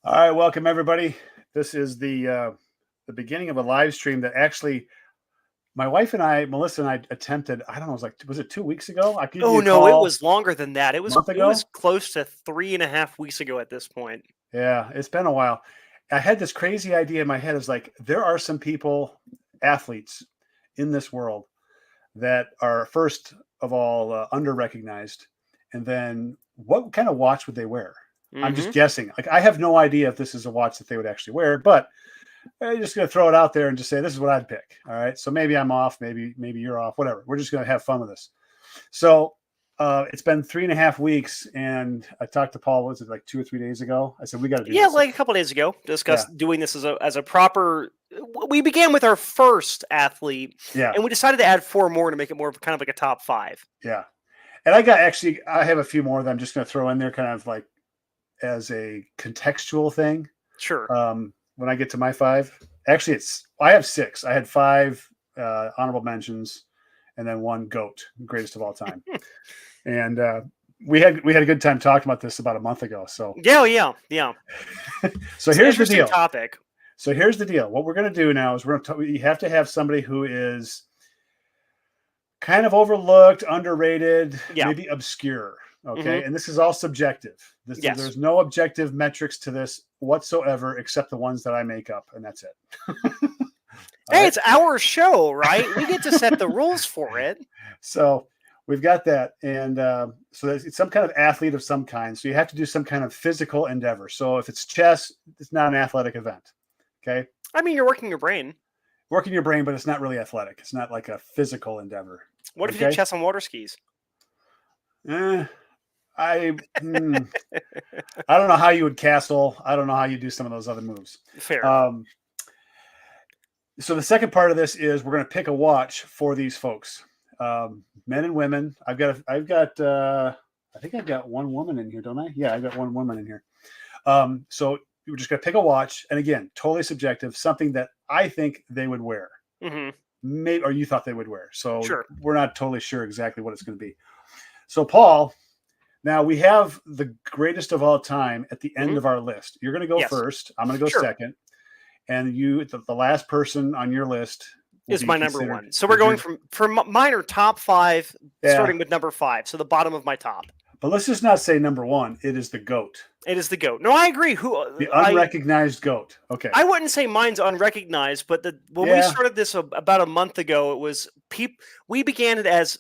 All right, welcome everybody. This is the beginning of a live stream that actually my wife and I, Melissa and I, attempted. I don't know, was it 2 weeks ago? I gave you Oh a no, it call was longer than that. a month It was ago. close to 3.5 weeks ago at this point. Yeah, it's been a while. I had this crazy idea in my head. Is like there are some people, athletes, in this world that are first of all under recognized, and then what kind of watch would they wear? I'm just Hmm. guessing. Like I have no idea if this is a watch that they would actually wear, but I'm just going to throw it out there and just say this is what I'd pick. All right. So maybe I'm off. Maybe you're off. Whatever. We're just going to have fun with this. So it's been 3.5 weeks, and I talked to Paul. Was it like 2 or 3 days ago? I said we got to do Yeah, this. like a couple days ago, Yeah. discussed doing this as a proper. We began with our first athlete, Yeah. and we decided to add four more to make it more of kind of like a top five. Yeah. And I have a few more that I'm just going to throw in there, kind of like as a contextual thing. Sure. When I get to my five, actually, I have six. I had five honorable mentions, and then one GOAT, greatest of all time. And we had a good time talking about this about a month ago. So Yeah. so It's an here's the interesting deal. topic. So here's the deal. What we're going to do now is you have to have somebody who is kind of overlooked, underrated, Yeah. maybe obscure. Hmm. Okay, and this is all subjective. Yes. There's no objective metrics to this whatsoever, except the ones that I make up, and that's it. All Hey, right. it's our show, right? We get to set the rules for it. So we've got that, and so it's some kind of athlete of some kind. So you have to do some kind of physical endeavor. So if it's chess, it's not an athletic event. Okay, I mean, you're working your brain. working your brain, but it's not really athletic. It's not like a physical endeavor. What if you did Okay, chess on water skis? eh, I I don't know how you would castle. I don't know how you do some of those other moves. Fair. Um, so the second part of this is we're going to pick a watch for these folks, men and women. I think I've got one woman in here, don't I? Yeah, I've got one woman in here. So we're just going to pick a watch, and again, totally subjective, something that I think they would wear, Hmm. maybe, or you thought they would wear. So Sure. we're not totally sure exactly what it's going to be. So Paul, now we have the greatest of all time at the end Hmm. of our list. You're going to go Yes. first. I'm going to go Sure. second, and the last person on your list will Is be my number considered one. So we're as going your from mine are top five, yeah. starting with number five. So the bottom of my top. But let's just not say number one. It is the GOAT, It is the GOAT. No, I agree. the unrecognized GOAT. Okay. I wouldn't say mine's unrecognized, but when we Yeah. started this about a month ago, it was we began it as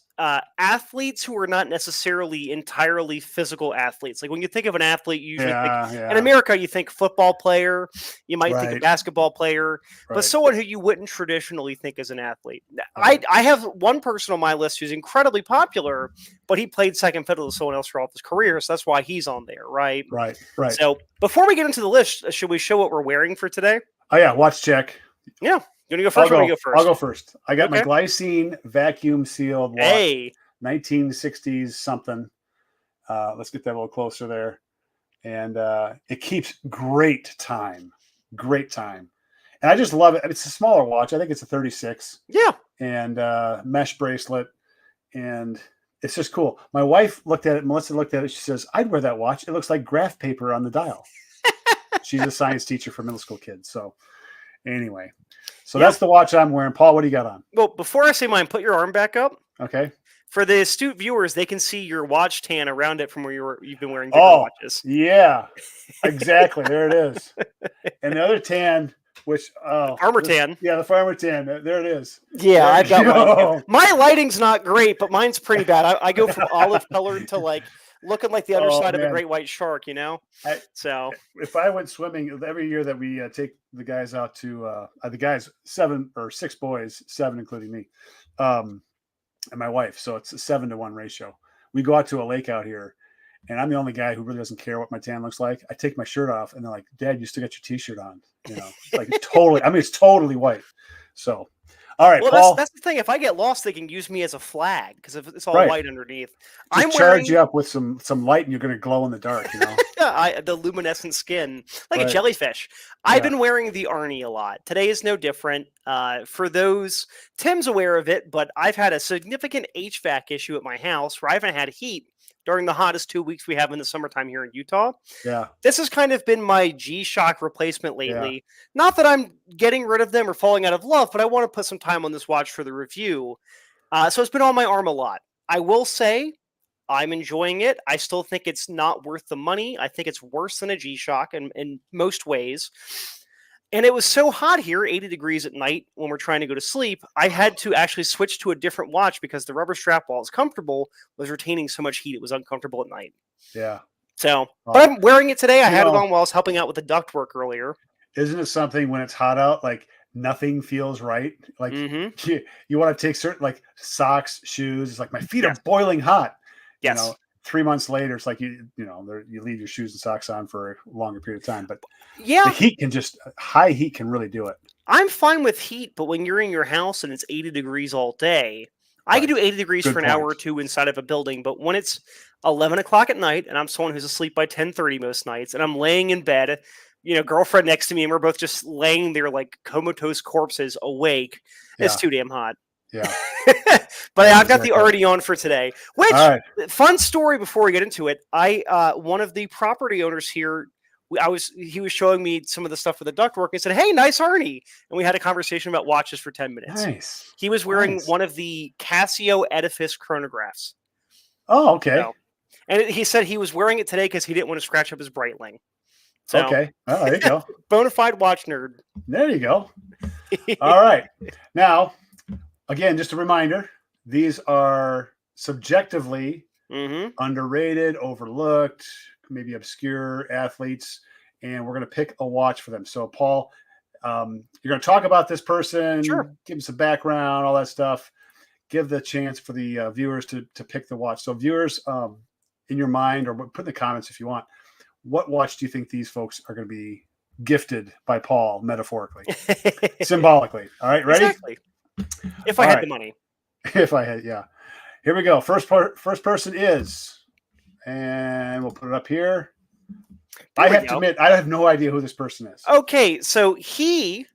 athletes who are not necessarily entirely physical athletes. Like when you think of an athlete, you usually think Yeah. in Yeah. America, you think football player, you might think a Right. basketball player, but Right. someone who you wouldn't traditionally think as an athlete. Right. I have one person on my list who's incredibly popular, but he played second fiddle to someone else throughout his career, so that's why he's on there, right? Right. Right. So before we get into the list, should we show what we're wearing for today? Oh yeah. Watch check. Yeah. You want to go I'll first or want go. to go I'll first? go first. I got my Okay. glycine vacuum sealed watch, Hey. 1960s something. Let's get that a little closer there. And it keeps great time. Great time. And I just love it. It's a smaller watch. I think it's a 36 Yeah. and mesh bracelet. And it's just cool. My wife looked at it, Melissa looked at it. She says, I'd wear that watch. It looks like graph paper on the dial. She's a science teacher for middle school kids. So anyway, so Yeah. that's the watch I'm wearing. Paul, what do you got on? Well, before I say mine, put your arm back up. Okay. For the astute viewers, they can see your watch tan around it from where you've been wearing different watches. Yeah, exactly. There it is. And the other tan, which Armor tan. Yeah, the farmer tan. There it is. Yeah, There I've got you mine. go. Too. My lighting's not great, but mine's pretty bad. I go from olive colored to like looking like the underside of a great white shark, you know? If I went swimming every year that we take the guys out to the guys, 7 or 6 boys, 7 including me, and my wife, so it's a 7-to-1 ratio. We go out to a lake out here, and I'm the only guy who really doesn't care what my tan looks like. I take my shirt off, and they're like, "Dad, you still got your T-shirt on?" You know, like totally. I mean, it's totally white. So, all right, well, Paul. that's the thing. If I get lost, they can use me as a flag because it's all white underneath. Just charge you up with some light, and you're going to glow in the dark. You know, the luminescent skin, like a jellyfish. I've been wearing the Arnie a lot. Today is no different. For those, Tim's aware of it, but I've had a significant HVAC issue at my house where I haven't had heat during the hottest 2 weeks we have in the summertime here in Utah. Yeah. This has kind of been my G-Shock replacement Yeah. lately. Not that I'm getting rid of them or falling out of love, but I want to put some time on this watch for the review. So it's been on my arm a lot. I will say I'm enjoying it. I still think it's not worth the money. I think it's worse than a G-Shock in most ways. And it was so hot here, 80 degrees at night when we're trying to go to sleep, I had to actually switch to a different watch because the rubber strap, while it's comfortable, was retaining so much heat it was uncomfortable at night. Yeah. So, but I'm wearing it today. I had it know- on while I was helping out with the ductwork earlier. Isn't it something when it's hot out, like nothing feels right? Like you want to take certain like socks, shoes. It's like my feet are boiling hot. Yes. You know, 3 months later, it's like you leave your shoes and socks on for a longer period of time. But yeah, the heat can high heat can really do it. I'm fine with heat, but when you're in your house and it's 80 degrees all day, I can do 80 degrees for an hour or two inside of a building. But when it's 11 o'clock at night and I'm someone who's asleep by 10:30 most nights and I'm laying in bed, girlfriend next to me and we're both just laying there like comatose corpses awake, it's too damn hot. Yeah. But I've got the already on for today. Which fun story before we get into it. One of the property owners here, he was showing me some of the stuff with the ductwork. I said, "Hey, nice Arnie," and we had a conversation about watches for 10 minutes. Nice. He was wearing one of the Casio Edifice chronographs. Oh, okay. And he said he was wearing it today because he didn't want to scratch up his Breitling. So, okay. Oh, there you go. Bona fide watch nerd. There you go. All right. Now, again, just a reminder, these are subjectively underrated, overlooked, maybe obscure athletes, and we're going to pick a watch for them. So, Paul, you're going to talk about this person, give them some background, all that stuff. Give the chance for the viewers to pick the watch. So, viewers, in your mind, or put in the comments if you want, what watch do you think these folks are going to be gifted by Paul, metaphorically, symbolically? All right, ready? Exactly. If I had the money. If I had, yeah. Here we go. First person is, and we'll put it up here. I have to admit, I have no idea who this person is. Okay, so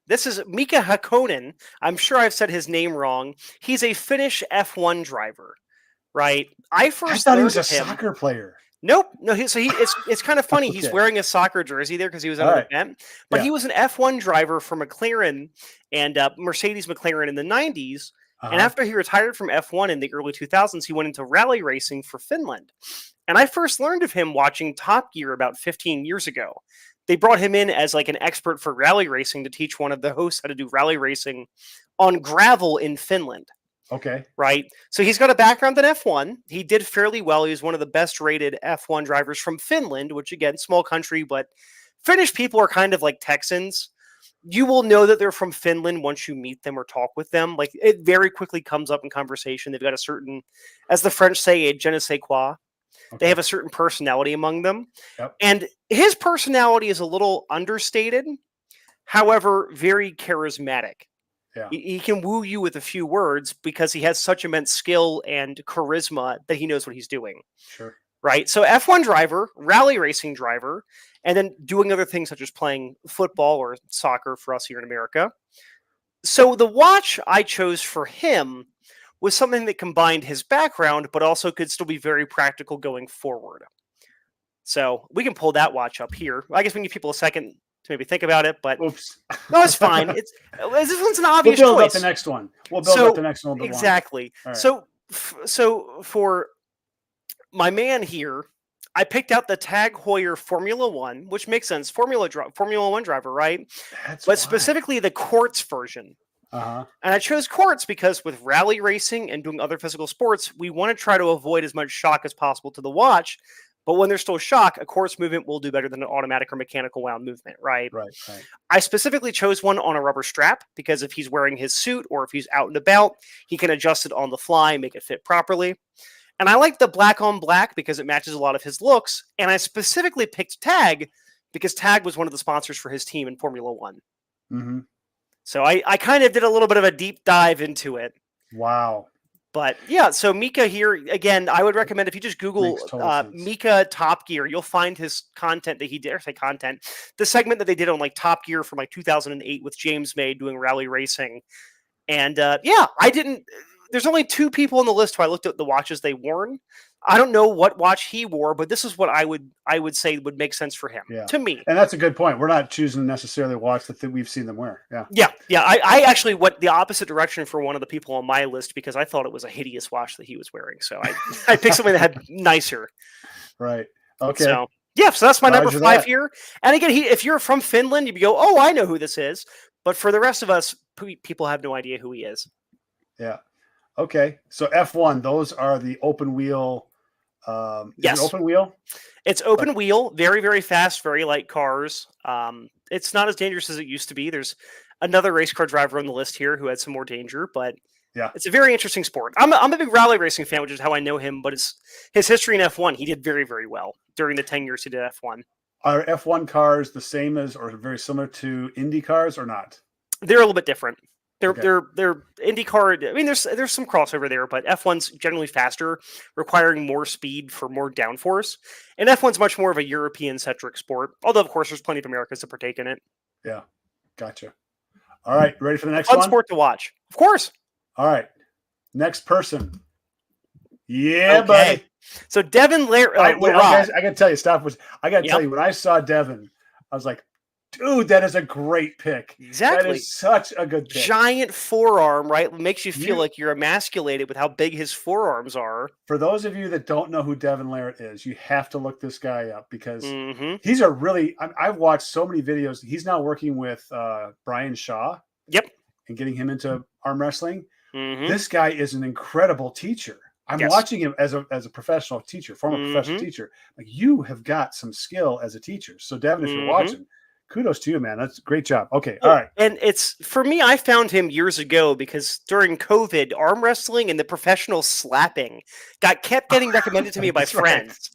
this is Mika Hakonen. I'm sure I've said his name wrong. He's a Finnish F1 driver, right? I thought he was a soccer player. Nope. No, it's kind of funny. He's wearing a soccer jersey there because he was at an event. But he was an F1 driver for McLaren and Mercedes McLaren in the 90s. And after he retired from F1 in the early 2000s, he went into rally racing for Finland. And I first learned of him watching Top Gear about 15 years ago. They brought him in as like an expert for rally racing to teach one of the hosts how to do rally racing on gravel in Finland. Okay. Right. So he's got a background in F1. He did fairly well. He was one of the best rated F1 drivers from Finland, which again, small country, but Finnish people are kind of like Texans. You will know that they're from Finland once you meet them or talk with them. Like it very quickly comes up in conversation. They've got a certain, as the French say, a je ne sais quoi. Okay. They have a certain personality among them. Yep. And his personality is a little understated, however, very charismatic. Yeah. He can woo you with a few words because he has such immense skill and charisma that he knows what he's doing. Sure. Right. So F1 driver, rally racing driver, and then doing other things such as playing football or soccer for us here in America. So the watch I chose for him was something that combined his background, but also could still be very practical going forward. So we can pull that watch up here. I guess we give people a second to maybe think about it, but oops. No, it's fine. This one's an obvious we'll build choice. Up the next one. We'll build up the next one. Exactly. Right. So for my man here, I picked out the Tag Heuer Formula One, which makes sense. Formula One driver, right? But specifically the quartz version. And I chose quartz because with rally racing and doing other physical sports, we want to try to avoid as much shock as possible to the watch. But when there's still shock, a quartz movement will do better than an automatic or mechanical wound movement, right? Right. I specifically chose one on a rubber strap because if he's wearing his suit or if he's out and about, he can adjust it on the fly, make it fit properly. And I like the black on black because it matches a lot of his looks. And I specifically picked Tag because Tag was one of the sponsors for his team in Formula One. Mm-hmm. So I kind of did a little bit of a deep dive into it. Wow. But yeah, so Mika here, again, I would recommend if you just Google Mika Top Gear, you'll find his content that he did, the segment that they did on like Top Gear from like 2008 with James May doing rally racing. And there's only two people on the list who I looked at the watches they worn. I don't know what watch he wore, but this is what I would say would make sense for him. Yeah. To me. And that's a good point. We're not choosing necessarily a watch that we've seen them wear. Yeah. Yeah. I actually went the opposite direction for one of the people on my list because I thought it was a hideous watch that he was wearing. So I picked something that had nicer. Right. Okay. So that's my number 5 here. And again, if you're from Finland, you go, oh, I know who this is. But for the rest of us, people have no idea who he is. Yeah. Okay. So F1, those are the open wheel. Yes. Open wheel? It's open wheel, very, very fast, very light cars. It's not as dangerous as it used to be. There's another race car driver on the list here who had some more danger, but yeah, it's a very interesting sport. I'm a big rally racing fan, which is how I know him, but his history in F1, he did very, very well during the 10 years he did F1. Are F1 cars the same as or very similar to Indy cars or not? They're a little bit different. They're IndyCar. I mean, there's some crossover there, but F1's generally faster, requiring more speed for more downforce. And F1's much more of a European-centric sport, although, of course, there's plenty of Americans that partake in it. Yeah, gotcha. All right, ready for the next one? Fun sport to watch. Of course. All right, next person. Yeah, buddy. So Devin Larratt. I got to tell you, I got to tell you, when I saw Devin, I was like, dude, that is a great pick. Exactly. That is such a good pick. Giant forearm, right? It makes you feel like you're emasculated with how big his forearms are. For those of you that don't know who Devin Larratt is, you have to look this guy up because he's a really, I've watched so many videos. He's now working with Brian Shaw. Yep. And getting him into arm wrestling. This guy is an incredible teacher. I'm watching him as a professional teacher, former professional teacher. Like, you have got some skill as a teacher. So Devin, if you're watching, kudos to you, man. That's a great job. Okay. All right. And it's, for me, I found him years ago because during COVID, arm wrestling and the professional slapping kept getting recommended to me by friends.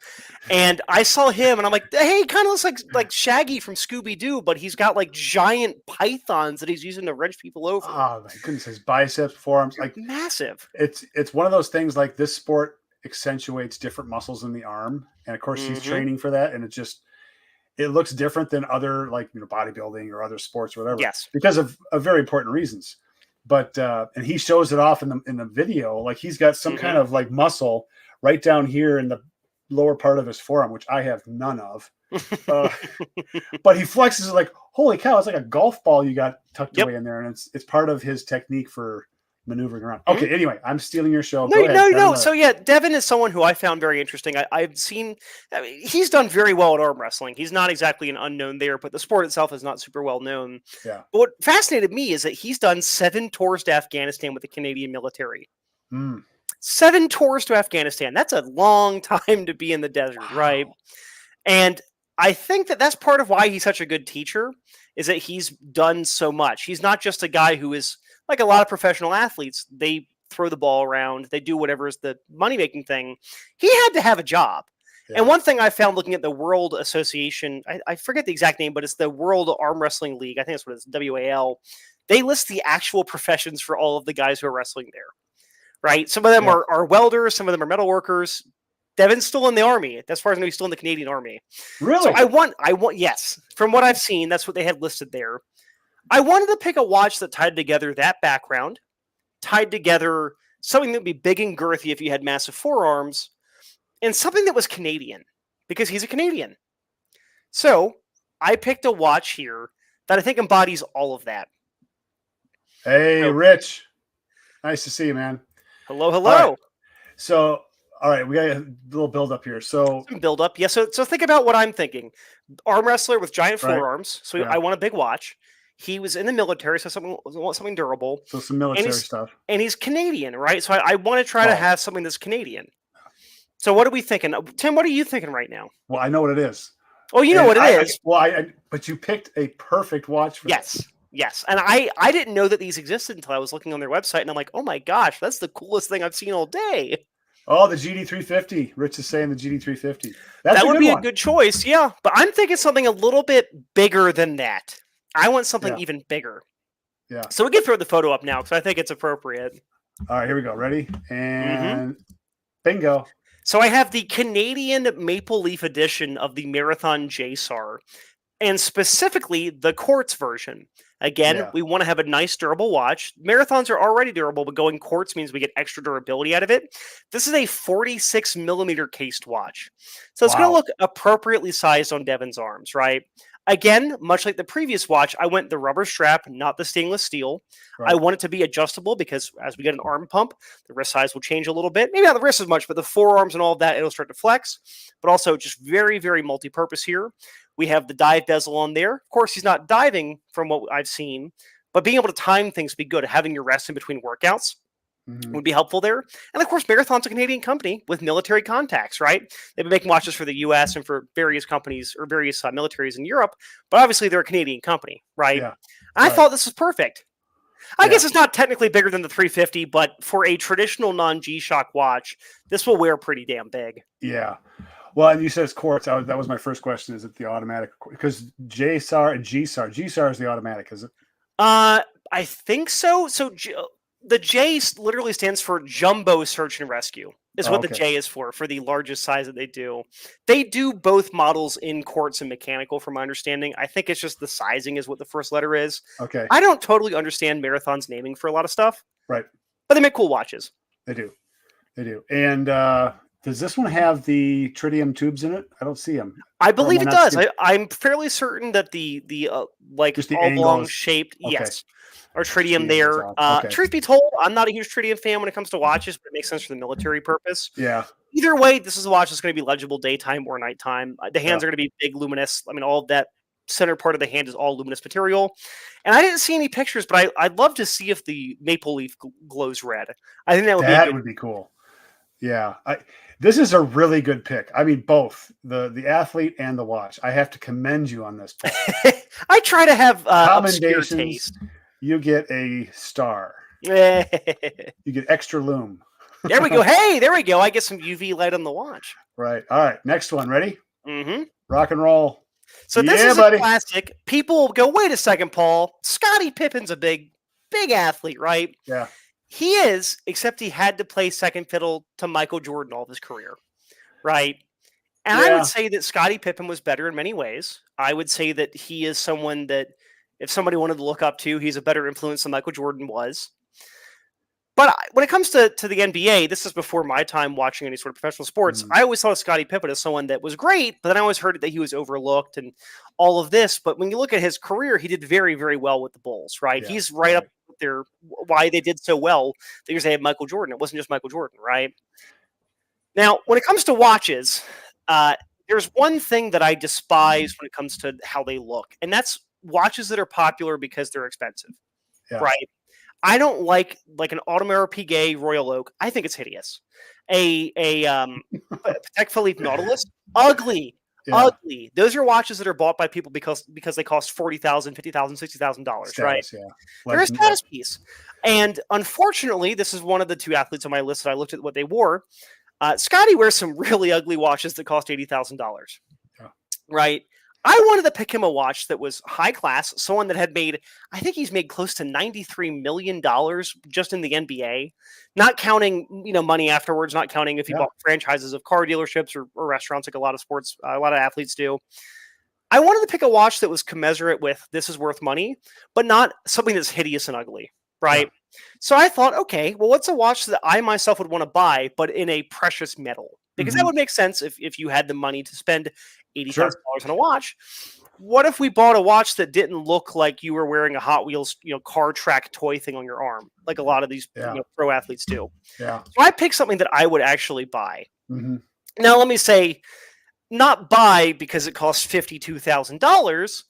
And I saw him and I'm like, hey, he kind of looks like Shaggy from Scooby-Doo, but he's got like giant pythons that he's using to wrench people over. Oh my goodness. His biceps, forearms, like massive. It's one of those things, like, this sport accentuates different muscles in the arm. And of course he's training for that. And it looks different than other, like, bodybuilding or other sports or whatever. Yes. Because of very important reasons. But, and he shows it off in the video. Like, he's got some kind of like muscle right down here in the lower part of his forearm, which I have none of. But he flexes it like, holy cow, it's like a golf ball you got tucked away in there. And it's part of his technique for maneuvering around. Okay, anyway, I'm stealing your show. No. So yeah, Devin is someone who I found very interesting. I've seen, he's done very well at arm wrestling. He's not exactly an unknown there, but the sport itself is not super well known. Yeah. But what fascinated me is that he's done 7 tours to Afghanistan with the Canadian military. 7 tours to Afghanistan. That's a long time to be in the desert, right? And I think that's part of why he's such a good teacher, is that he's done so much. He's not just a guy who is like a lot of professional athletes. They throw the ball around. They do whatever is the money-making thing. He had to have a job. Yeah. And one thing I found looking at the World Association, I forget the exact name, but it's the World Arm Wrestling League. I think that's what it's, WAL. They list the actual professions for all of the guys who are wrestling there. Right? Some of them are welders. Some of them are metal workers. Devin's still in the Army. As far as I know, he's still in the Canadian Army. Really? So I want, yes. From what I've seen, that's what they had listed there. I wanted to pick a watch that tied together that background, tied together something that would be big and girthy if you had massive forearms, and something that was Canadian, because he's a Canadian. So I picked a watch here that I think embodies all of that. Hey, Rich. Nice to see you, man. Hello, hello. All right. So, all right, we got a little build up here. So, some build up, yeah. So think about what I'm thinking: arm wrestler with giant forearms. So I want a big watch. He was in the military, so something durable. So some military stuff. And he's Canadian, right? So I want to try to have something that's Canadian. So what are we thinking, Tim? What are you thinking right now? Well, I know what it is. Oh, you know what it is. But you picked a perfect watch for this. Yes, and I didn't know that these existed until I was looking on their website, and I'm like, oh my gosh, that's the coolest thing I've seen all day. Oh, the GD350. Rich is saying the GD350. That would be a good choice, yeah. But I'm thinking something a little bit bigger than that. I want something even bigger. Yeah. So we can throw the photo up now because I think it's appropriate. All right, here we go. Ready? And bingo. So I have the Canadian Maple Leaf edition of the Marathon JSAR. and specifically the quartz version. Again, we want to have a nice durable watch. Marathons are already durable, but going quartz means we get extra durability out of it. This is a 46 millimeter cased watch. So it's going to look appropriately sized on Devin's arms, right? Again, much like the previous watch, I went the rubber strap, not the stainless steel. Right. I want it to be adjustable because as we get an arm pump, the wrist size will change a little bit. Maybe not the wrist as much, but the forearms and all of that, it'll start to flex. But also just very, very multi-purpose here. We have the dive bezel on there. Of course, he's not diving from what I've seen, but being able to time things would be good. Having your rest in between workouts would be helpful there. And of course, Marathon's a Canadian company with military contacts, right? They've been making watches for the US and for various companies or various militaries in Europe, but obviously they're a Canadian company, right? Yeah. I thought this was perfect. I guess it's not technically bigger than the 350, but for a traditional non-G-Shock watch, this will wear pretty damn big. Yeah. Well, and you said it's quartz. That was my first question. Is it the automatic? Because JSAR and GSAR. GSAR is the automatic, is it? I think so. So the J literally stands for Jumbo Search and Rescue. Is what the J is for the largest size that they do. They do both models in quartz and mechanical, from my understanding. I think it's just the sizing is what the first letter is. Okay. I don't totally understand Marathon's naming for a lot of stuff. Right. But they make cool watches. They do. They do. And does this one have the tritium tubes in it? I don't see them. I believe it does. I'm fairly certain that the oblong shaped, yes, are tritium there. Truth be told, I'm not a huge tritium fan when it comes to watches, but it makes sense for the military purpose. Yeah. Either way, this is a watch that's going to be legible daytime or nighttime. The hands are going to be big, luminous. I mean, all of that center part of the hand is all luminous material. And I didn't see any pictures, but I'd love to see if the maple leaf glows red. I think that would be cool. Yeah. This is a really good pick. I mean, both the athlete and the watch. I have to commend you on this. I try to have obscure commendations. Taste. You get a star. You get extra lume. There we go. Hey, there we go. I get some UV light on the watch. Right. All right. Next one. Ready? Mm-hmm. Rock and roll. So this is a classic. People go, wait a second, Paul. Scottie Pippen's a big athlete, right? Yeah. He is, except he had to play second fiddle to Michael Jordan all of his career, right? And I would say that Scottie Pippen was better in many ways. I would say that he is someone that if somebody wanted to look up to, he's a better influence than Michael Jordan was. But when it comes to the NBA, this is before my time watching any sort of professional sports. I always thought of Scottie Pippen as someone that was great, but then I always heard that he was overlooked and all of this. But when you look at his career, he did very, very well with the Bulls, right? Yeah, he's right up there. Why they did so well because they had Michael Jordan. It wasn't just Michael Jordan, right? Now, when it comes to watches, there's one thing that I despise when it comes to how they look, and that's watches that are popular because they're expensive, right? I don't like an Audemars Piguet Royal Oak. I think it's hideous. A Patek Philippe Nautilus, ugly. Those are watches that are bought by people because they cost $40,000, $50,000, $60,000, right? Yeah. They're a status piece. And unfortunately, this is one of the two athletes on my list that I looked at what they wore. Scotty wears some really ugly watches that cost $80,000, right? I wanted to pick him a watch that was high class, someone that had made, I think he's made close to $93 million just in the NBA, not counting, money afterwards, not counting if he bought franchises of car dealerships or restaurants like a lot of athletes do. I wanted to pick a watch that was commensurate with this is worth money, but not something that's hideous and ugly, right? Yeah. So I thought, okay, well, what's a watch that I myself would want to buy, but in a precious metal? Because that would make sense if you had the money to spend $80,000 on a watch. What if we bought a watch that didn't look like you were wearing a Hot Wheels, car track toy thing on your arm, like a lot of these pro athletes do? Yeah. So I picked something that I would actually buy. Now, let me say, not buy because it costs $52,000,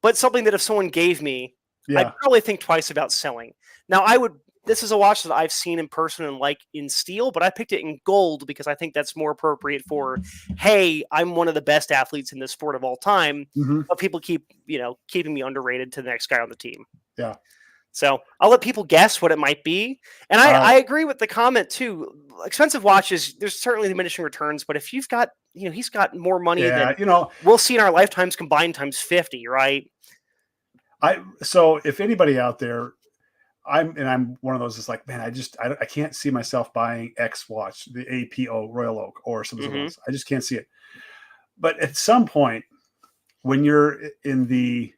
but something that if someone gave me, I'd probably think twice about selling. Now, this is a watch that I've seen in person and like in steel, but I picked it in gold because I think that's more appropriate for, hey, I'm one of the best athletes in this sport of all time, but people keep, keeping me underrated to the next guy on the team. Yeah. So I'll let people guess what it might be. And I agree with the comment too. Expensive watches, there's certainly diminishing returns, but if you've got, he's got more money than, we'll see in our lifetimes combined times 50, right? So if anybody out there, I'm one of those that's like, man, I can't see myself buying X watch, the APO Royal Oak or some of those. I just can't see it. But at some point, when you're in the,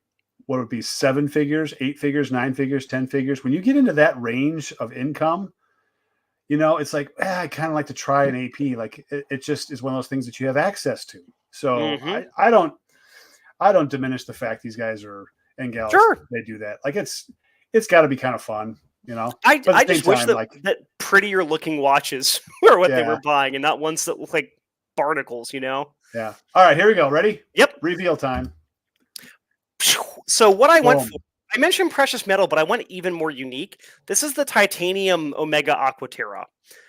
what would be 7 figures, 8 figures, 9 figures, 10 figures, when you get into that range of income, it's like, I kind of like to try an AP. Like it just is one of those things that you have access to. So I don't diminish the fact these guys are and gals, Sure, they do that. Like it's got to be kind of fun, But I at the just same wish time, that prettier looking watches were what they yeah, were buying, and not ones that look like barnacles. yeah. All right, here we go. Ready? Yep. Reveal time. So what I went Boom. for, I mentioned precious metal, but I went even more unique. This is the titanium Omega Aquaterra,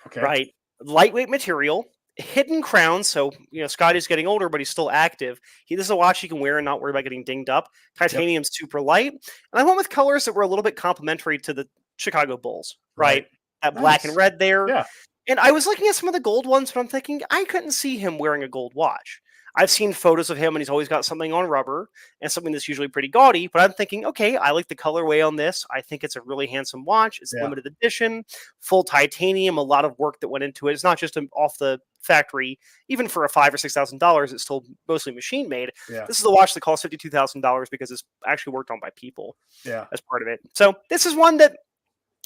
Okay. right? Lightweight material, hidden crown. So Scotty's getting older, but he's still active. This is a watch he can wear and not worry about getting dinged up. Titanium's super light, and I went with colors that were a little bit complementary to the Chicago Bulls, right? That black and Nice. red there. Yeah. And I was looking at some of the gold ones, but I'm thinking I couldn't see him wearing a gold watch. I've seen photos of him and he's always got something on rubber and something that's usually pretty gaudy, but I'm thinking, okay, I like the colorway on this. I think it's a really handsome watch. It's Yeah. limited edition, full titanium, a lot of work that went into it. It's not just off the factory. Even for a $5,000 or $6,000, it's still mostly machine made. Yeah. This is a watch that costs $52,000 because it's actually worked on by people. Yeah. As part of it. So this is one that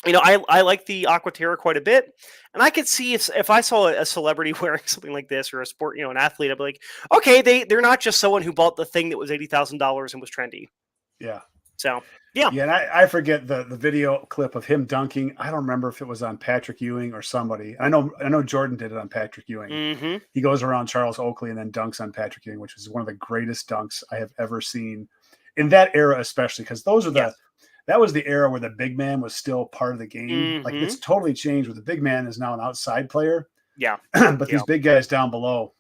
I like the Aquaterra quite a bit, and I could see if I saw a celebrity wearing something like this, or a sport, an athlete, I'd be like, okay, they're not just someone who bought the thing that was $80,000 and was trendy. Yeah. So yeah. Yeah, and I forget the video clip of him dunking. I don't remember if it was on Patrick Ewing or somebody. I know Jordan did it on Patrick Ewing. Mm-hmm. He goes around Charles Oakley and then dunks on Patrick Ewing, which is one of the greatest dunks I have ever seen in that era, especially because those are that was the era where the big man was still part of the game. Mm-hmm. Like it's totally changed where the big man is now an outside player. Yeah. But these big guys down below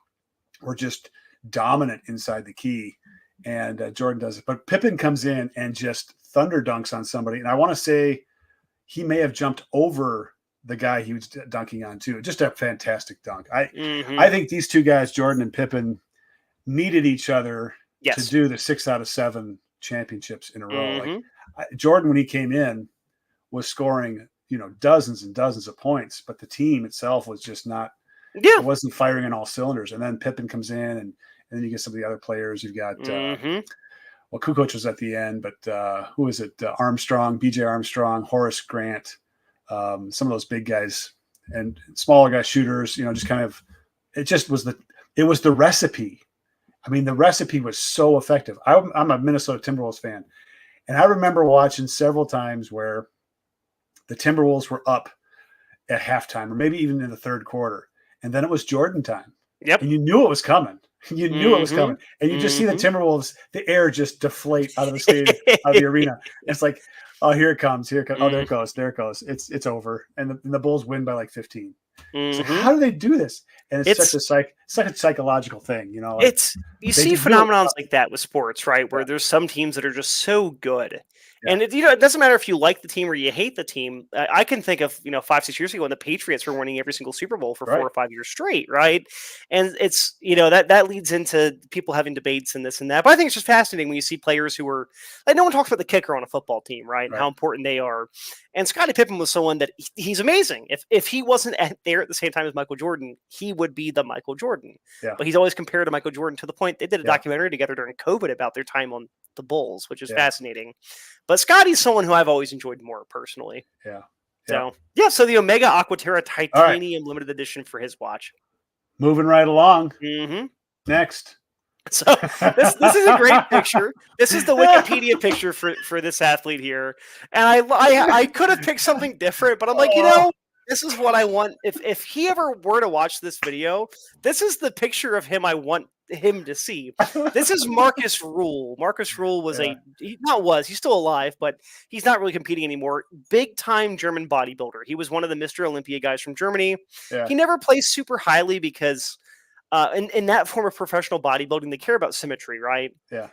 were just dominant inside the key. And Jordan does it. But Pippen comes in and just thunder dunks on somebody. And I want to say he may have jumped over the guy he was dunking on too. Just a fantastic dunk. I think these two guys, Jordan and Pippen, needed each other to do the 6 out of 7 championships in a row. Like Jordan, when he came in, was scoring, dozens and dozens of points, but the team itself was just not, it wasn't firing on all cylinders. And then Pippen comes in and then you get some of the other players. You've got, well, Kukoc was at the end, but who is it? Armstrong, BJ Armstrong, Horace Grant, some of those big guys and smaller guys, shooters, just kind of, it was the recipe. I mean, the recipe was so effective. I'm a Minnesota Timberwolves fan. And I remember watching several times where the Timberwolves were up at halftime or maybe even in the third quarter. And then it was Jordan time. Yep. And you knew it was coming. You knew it was coming. And you just see the Timberwolves, the air just deflate out of the stadium, out of the arena. It's like, oh, here it comes. Here it comes. Oh, there it goes. There it goes. It's over. And the Bulls win by like 15. It's like, how do they do this? And it's such a psychological thing, Like, you see phenomenons like that with sports, right? Where there's some teams that are just so good. Yeah. And it doesn't matter if you like the team or you hate the team. I can think of 5-6 years ago when the Patriots were winning every single Super Bowl for 4 or 5 years straight, right? And it's that leads into people having debates and this and that. But I think it's just fascinating when you see players who are like, no one talks about the kicker on a football team, right? And how important they are. And Scottie Pippen was someone that he's amazing. If he wasn't there at the same time as Michael Jordan, he would be the Michael Jordan. Yeah. But he's always compared to Michael Jordan to the point they did a documentary together during COVID about their time on the Bulls, which is fascinating. But Scottie's someone who I've always enjoyed more personally. Yeah. So the Omega Aquaterra Titanium limited edition for his watch. Moving right along. Next. So this is a great picture. This is the Wikipedia picture for this athlete here. And I could have picked something different, but I'm like, this is what I want. If he ever were to watch this video, this is the picture of him I want him to see. This is Marcus Rule. Marcus Rule was he's still alive, but he's not really competing anymore. Big time German bodybuilder. He was one of the Mr. Olympia guys from Germany. Yeah. He never placed super highly because in that form of professional bodybuilding, they care about symmetry, right? Yeah.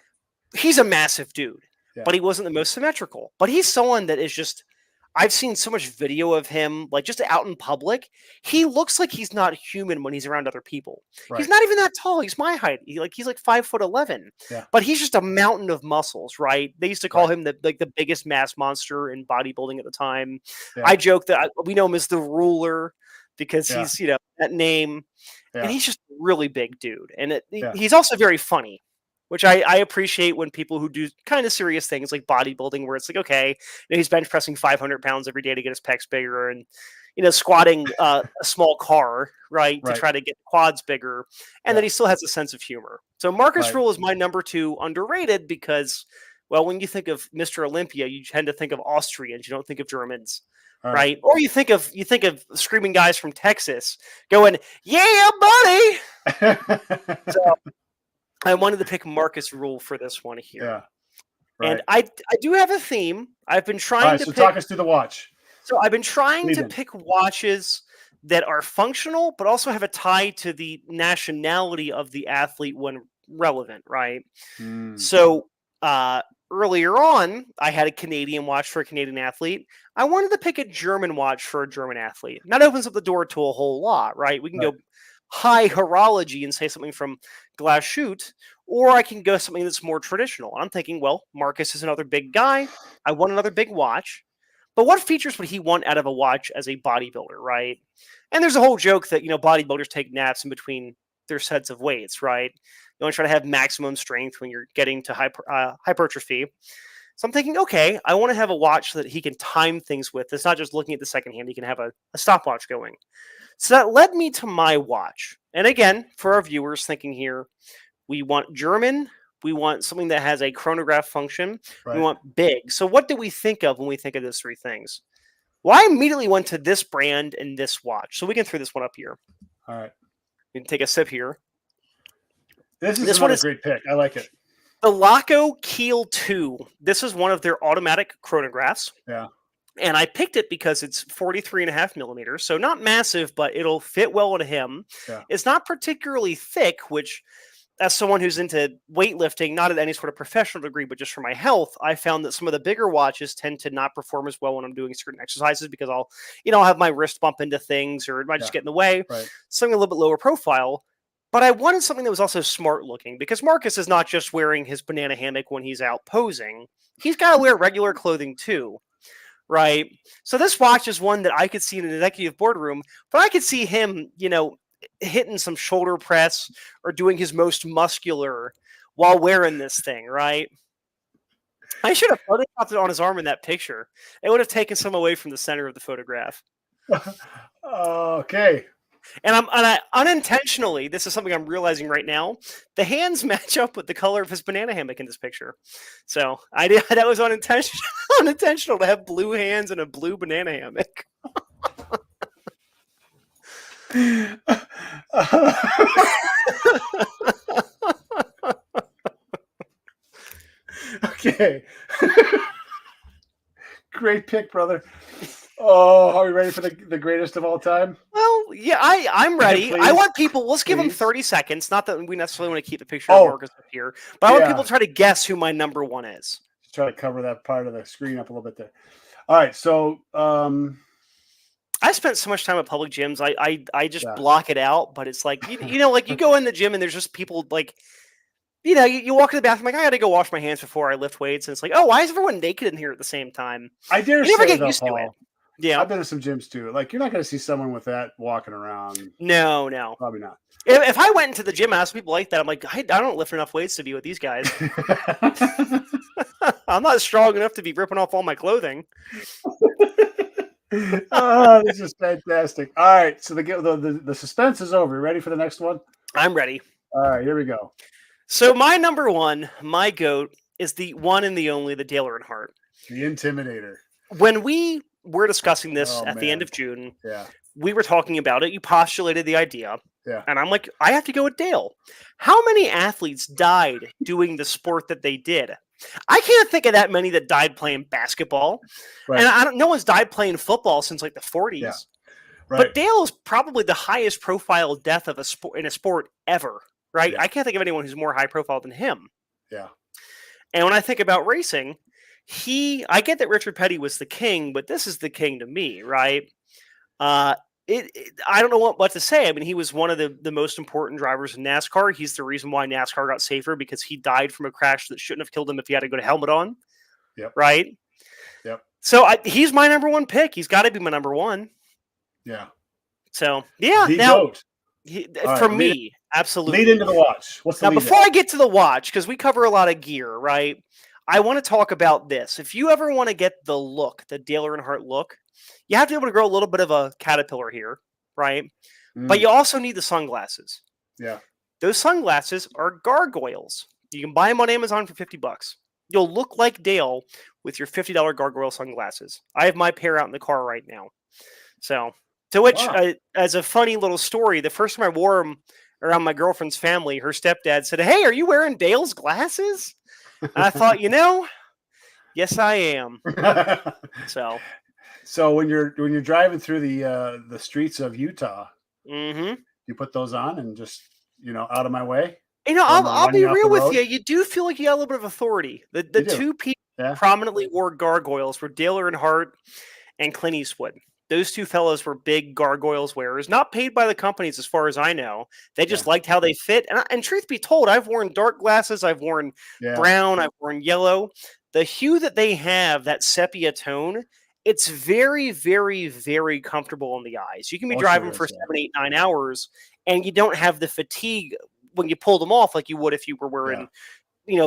He's a massive dude, but he wasn't the most symmetrical. But he's someone that is just, I've seen so much video of him, like just out in public. He looks like he's not human when he's around other people. Right. He's not even that tall. He's my height. He's like 5'11", but he's just a mountain of muscles, right? They used to call him the biggest mass monster in bodybuilding at the time. Yeah. I joke that we know him as the Ruler because he's, that name. Yeah. And he's just a really big dude. And he's also very funny, which I appreciate when people who do kind of serious things like bodybuilding, where it's like, okay, he's bench pressing 500 pounds every day to get his pecs bigger, and squatting a small car, right, to try to get quads bigger, and then he still has a sense of humor. So Marcus Rule is my number 2, underrated, because, well, when you think of Mr. Olympia, you tend to think of Austrians, you don't think of Germans. Right. Or you think of screaming guys from Texas going, "Yeah, buddy." So I wanted to pick Marcus Rule for this one here. Yeah. Right. And I do have a theme. I've been trying to talk us through the watch. So I've been trying to pick watches that are functional, but also have a tie to the nationality of the athlete when relevant, right? So earlier on, I had a Canadian watch for a Canadian athlete. I wanted to pick a German watch for a German athlete. And that opens up the door to a whole lot, right? We can go high horology and say something from G.O.A.T, or I can go something that's more traditional. I'm thinking, well, Marcus is another big guy. I want another big watch. But what features would he want out of a watch as a bodybuilder, right? And there's a whole joke that, bodybuilders take naps in between their sets of weights, right? You want to try to have maximum strength when you're getting to hypertrophy. So I'm thinking, okay, I want to have a watch that he can time things with. It's not just looking at the second hand. He can have a stopwatch going. So that led me to my watch. And again, for our viewers thinking here, we want German. We want something that has a chronograph function. We want big. So what do we think of when we think of those 3 things? Well, I immediately went to this brand and this watch. So we can throw this one up here. All right. We can take a sip here. This one is a great pick. I like it. The Laco Keel 2. This is one of their automatic chronographs. Yeah. And I picked it because it's 43.5 millimeters. So not massive, but it'll fit well into him. Yeah. It's not particularly thick, which, as someone who's into weightlifting, not at any sort of professional degree, but just for my health, I found that some of the bigger watches tend to not perform as well when I'm doing certain exercises because I'll have my wrist bump into things or it might just get in the way. Right. Something a little bit lower profile. But I wanted something that was also smart looking because Marcus is not just wearing his banana hammock when he's out posing. He's got to wear regular clothing too. Right. So this watch is one that I could see in an executive boardroom, but I could see him, hitting some shoulder press or doing his most muscular while wearing this thing, right? I should have photoshopped it on his arm in that picture. It would have taken some away from the center of the photograph. Okay. And I unintentionally, this is something I'm realizing right now, the hands match up with the color of his banana hammock in this picture. So that was unintentional to have blue hands and a blue banana hammock. Okay. Great pick, brother. Oh, are we ready for the greatest of all time? Well, yeah, I'm ready. Please, I want people, let's give them 30 seconds. Not that we necessarily want to keep the picture of Marcus up here, but I want people to try to guess who my number 1 is. Just try to cover that part of the screen up a little bit there. All right, so I spent so much time at public gyms. I just block it out, but it's like, like you go in the gym and there's just people like, you walk in the bathroom, like, I got to go wash my hands before I lift weights. And it's like, oh, why is everyone naked in here at the same time? I dare you never say, get used to it. Yeah. I've been to some gyms too. Like, you're not going to see someone with that walking around. No. Probably not. If I went into the gym and asked people like that, I'm like, I don't lift enough weights to be with these guys. I'm not strong enough to be ripping off all my clothing. Oh, this is fantastic. All right. So the suspense is over. Ready for the next one? I'm ready. All right, here we go. So my number 1, my GOAT, is the one and the only, the Dale Earnhardt. The Intimidator. When we were discussing this at the end of June, we were talking about it. You postulated the idea. Yeah. And I'm like, I have to go with Dale. How many athletes died doing the sport that they did? I can't think of that many that died playing basketball. Right. And no one's died playing football since like the 40s. Yeah. Right. But Dale is probably the highest profile death of in a sport ever. Right? Yeah. I can't think of anyone who's more high profile than him. Yeah. And when I think about racing, I get that Richard Petty was the king, but this is the king to me, right? I don't know what to say. I mean, he was one of the most important drivers in NASCAR. He's the reason why NASCAR got safer because he died from a crash that shouldn't have killed him if he had to go to helmet on. Yep. Right? Yep. So he's my number 1 pick. He's got to be my number 1. Yeah. So, yeah. The GOAT. For me, absolutely. Lead into the watch. What's the now lead before at? I get to the watch, because we cover a lot of gear, right? I want to talk about this. If you ever want to get the look, the Dale Earnhardt look, you have to be able to grow a little bit of a caterpillar here, right? But you also need the sunglasses. Yeah. Those sunglasses are gargoyles. You can buy them on Amazon for $50. You'll look like Dale with your $50 gargoyle sunglasses. I have my pair out in the car right now. So, to which, as a funny little story, the first time I wore them around my girlfriend's family, her stepdad said, "Hey, are you wearing Dale's glasses?" And I thought, yes, I am. So when you're driving through the streets of Utah, you put those on and just out of my way. I'll be real with you. You do feel like you got a little bit of authority. The two people prominently wore gargoyles were Dale Earnhardt and Clint Eastwood. Those two fellows were big gargoyles wearers, not paid by the companies as far as I know. They just liked how they fit. And truth be told, I've worn dark glasses. I've worn brown. I've worn yellow. The hue that they have, that sepia tone, it's very, very, very comfortable on the eyes. You can be driving for 7, 8, 9 hours, and you don't have the fatigue when you pull them off like you would if you were wearing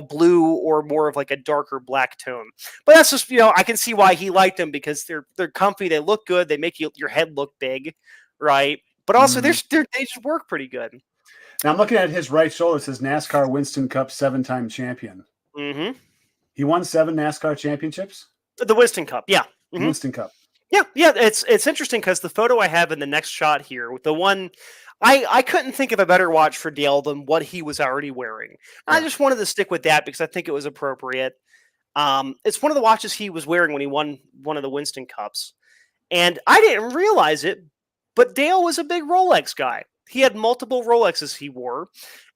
blue or more of like a darker black tone. But that's just, I can see why he liked them, because they're comfy, they look good, they make your head look big, right? But also they just work pretty good. Now I'm looking at his right shoulder. It says NASCAR Winston Cup 7-time champion. He won 7 NASCAR championships? The Winston Cup, yeah. Winston Cup. Yeah. It's interesting because the photo I have in the next shot here, with the one, I couldn't think of a better watch for Dale than what he was already wearing. I just wanted to stick with that because I think it was appropriate. It's one of the watches he was wearing when he won one of the Winston Cups. And I didn't realize it, but Dale was a big Rolex guy. He had multiple Rolexes he wore.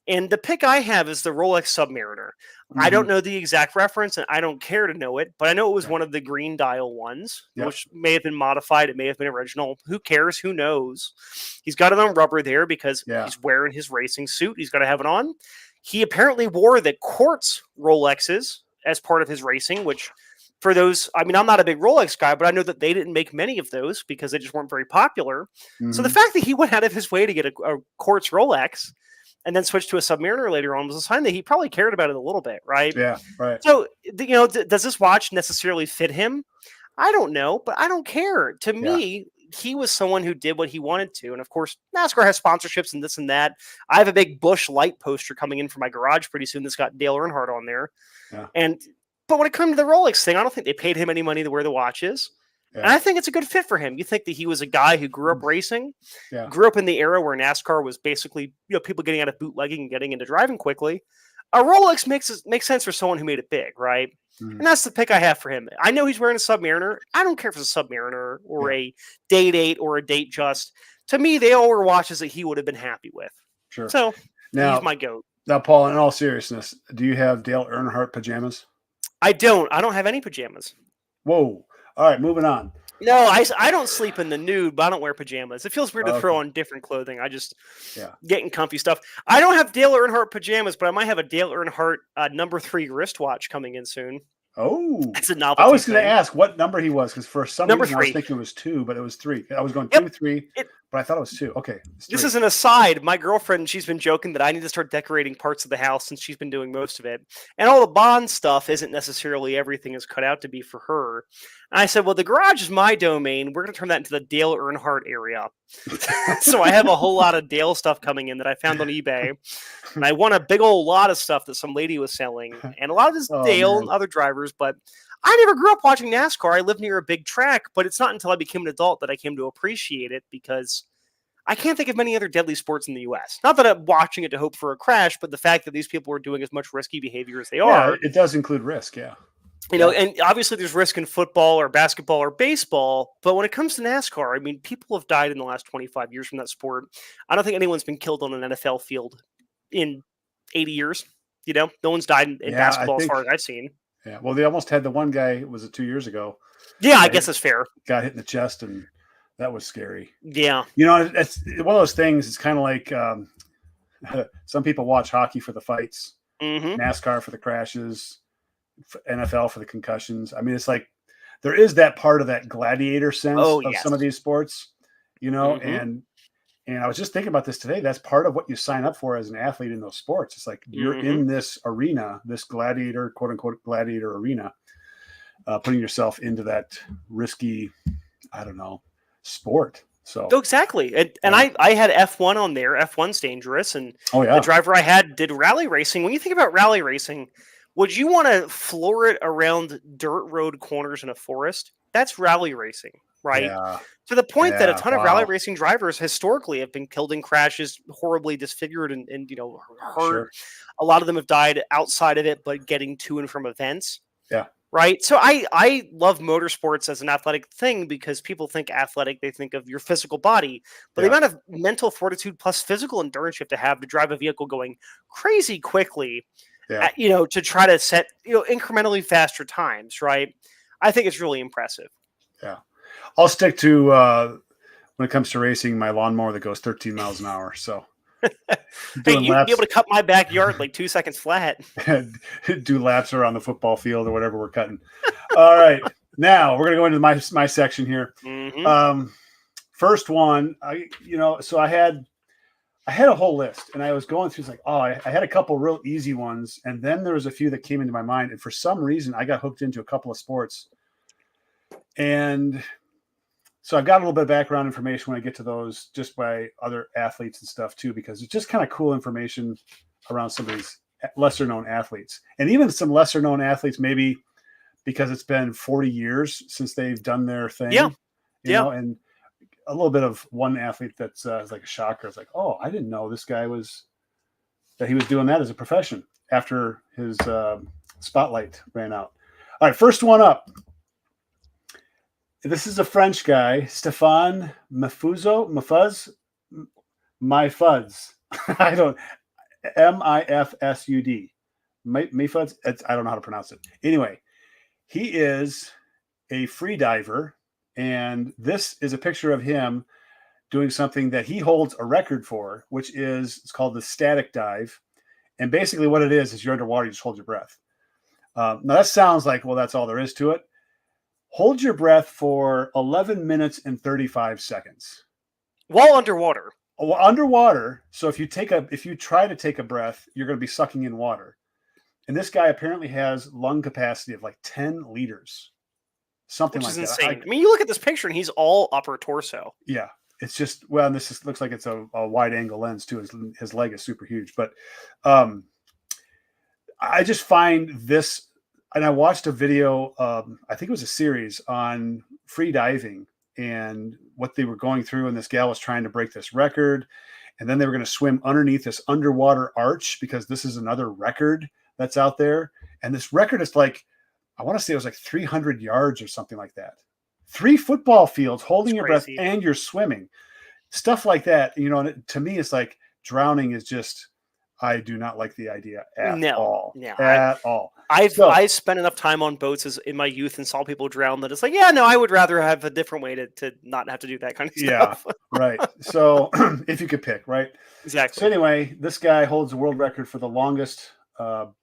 And the pick I have is the Rolex Submariner. I don't know the exact reference, and I don't care to know it, but I know it was one of the green dial ones, which may have been modified. It may have been original. Who cares? Who knows? He's got it on rubber there because he's wearing his racing suit. He's got to have it on. He apparently wore the quartz Rolexes as part of his racing, which for those, I'm not a big Rolex guy, but I know that they didn't make many of those because they just weren't very popular. So the fact that he went out of his way to get a quartz Rolex and then switched to a Submariner later on was a sign that he probably cared about it a little bit, right? Yeah, right. So, does this watch necessarily fit him? I don't know, but I don't care. To me, he was someone who did what he wanted to. And of course, NASCAR has sponsorships and this and that. I have a big Busch light poster coming in for my garage pretty soon that's got Dale Earnhardt on there. Yeah. But when it comes to the Rolex thing, I don't think they paid him any money to wear the watches. Yeah. And I think it's a good fit for him. You think that he was a guy who grew up racing, grew up in the era where NASCAR was basically, people getting out of bootlegging and getting into driving quickly. A Rolex makes sense for someone who made it big, right? And that's the pick I have for him. I know he's wearing a Submariner. I don't care if it's a Submariner or a Date 8 or a Date Just. To me, they all were watches that he would have been happy with. Sure. So he's my GOAT. Now, Paul, in all seriousness, do you have Dale Earnhardt pajamas? I don't. I don't have any pajamas. Whoa. All right, moving on. No, I don't sleep in the nude, but I don't wear pajamas. It feels weird to throw on different clothing. I just getting comfy stuff. I don't have Dale Earnhardt pajamas, but I might have a Dale Earnhardt number 3 wristwatch coming in soon. Oh, it's a novelty. I was going to ask what number he was because for some reason 3. I was thinking it was 2, but it was 3. I was going 2, 3, but I thought it was 2. Okay, this is an aside. My girlfriend, she's been joking that I need to start decorating parts of the house since she's been doing most of it, and all the Bond stuff isn't necessarily everything is cut out to be for her. And I said, well, the garage is my domain. We're going to turn that into the Dale Earnhardt area. So I have a whole lot of Dale stuff coming in that I found on eBay. And I won a big old lot of stuff that some lady was selling. And a lot of this Dale and other drivers. But I never grew up watching NASCAR. I lived near a big track. But it's not until I became an adult that I came to appreciate it because I can't think of many other deadly sports in the U.S. Not that I'm watching it to hope for a crash, but the fact that these people are doing as much risky behavior as they are. It does include risk, and obviously there's risk in football or basketball or baseball, but when it comes to NASCAR, people have died in the last 25 years from that sport. I don't think anyone's been killed on an NFL field in 80 years. No one's died in basketball as far as I've seen. Yeah, well, they almost had the one guy, was it 2 years ago? Yeah, I guess that's fair. Got hit in the chest, and that was scary. Yeah. It's one of those things, it's kind of like some people watch hockey for the fights, NASCAR for the crashes, NFL for the concussions. It's like there is that part of that gladiator sense of some of these sports, and And I was just thinking about this today. That's part of what you sign up for as an athlete in those sports. It's like you're in this arena, this gladiator, quote unquote, gladiator arena, putting yourself into that risky, I don't know, sport. So exactly. And I had F1 on there. F1's dangerous. And the driver I had did rally racing. When you think about rally racing, would you want to floor it around dirt road corners in a forest? That's rally racing, right? Yeah. To the point that a ton of rally racing drivers historically have been killed in crashes, horribly disfigured and hurt. Sure. A lot of them have died outside of it, but getting to and from events. Yeah. Right. So I love motorsports as an athletic thing because people think athletic, they think of your physical body, but the amount of mental fortitude plus physical endurance you have to drive a vehicle going crazy quickly, to try to set, incrementally faster times. Right. I think it's really impressive. Yeah. I'll stick to, when it comes to racing, my lawnmower that goes 13 miles an hour. So hey, you'd be able to cut my backyard like 2 seconds flat. Do laps around the football field or whatever we're cutting. All right. Now we're going to go into my section here. First one, so I had a whole list and I was going through, it's like, I had a couple real easy ones. And then there was a few that came into my mind. And for some reason I got hooked into a couple of sports. And so I've got a little bit of background information when I get to those just by other athletes and stuff too, because it's just kind of cool information around some of these lesser known athletes and even some lesser known athletes, maybe because it's been 40 years since they've done their thing, you know, and a little bit of one athlete that's like a shocker. It's like, oh, I didn't know this guy he was doing that as a profession after his spotlight ran out. All right. First one up. This is a French guy, Stéphane Mifsud. I don't, Mifsud. Mifsud. I don't know how to pronounce it. Anyway, he is a free diver, and this is a picture of him doing something that he holds a record for, which it's called the static dive. And basically what it is you're underwater, you just hold your breath. Now that sounds like, well, that's all there is to it. Hold your breath for 11 minutes and 35 seconds. While underwater. Underwater. So if you try to take a breath, you're going to be sucking in water. And this guy apparently has lung capacity of like 10 liters. Something like that. Which is insane. I mean, you look at this picture and he's all upper torso. Yeah. It's just, well, this looks like it's a wide angle lens too. His leg is super huge. But I just find this. And I watched a video, I think it was a series on free diving and what they were going through. And this gal was trying to break this record. And then they were going to swim underneath this underwater arch because this is another record that's out there. And this record is like, I want to say it was like 300 yards or something like that. 3 football fields holding your breath and you're swimming. Stuff like that. And to me, it's like drowning is just, I do not like the idea at all. At all. I've spent enough time on boats in my youth and saw people drown that it's like, I would rather have a different way to not have to do that kind of stuff. Yeah, right. So if you could pick, right? Exactly. So anyway, this guy holds the world record for the longest,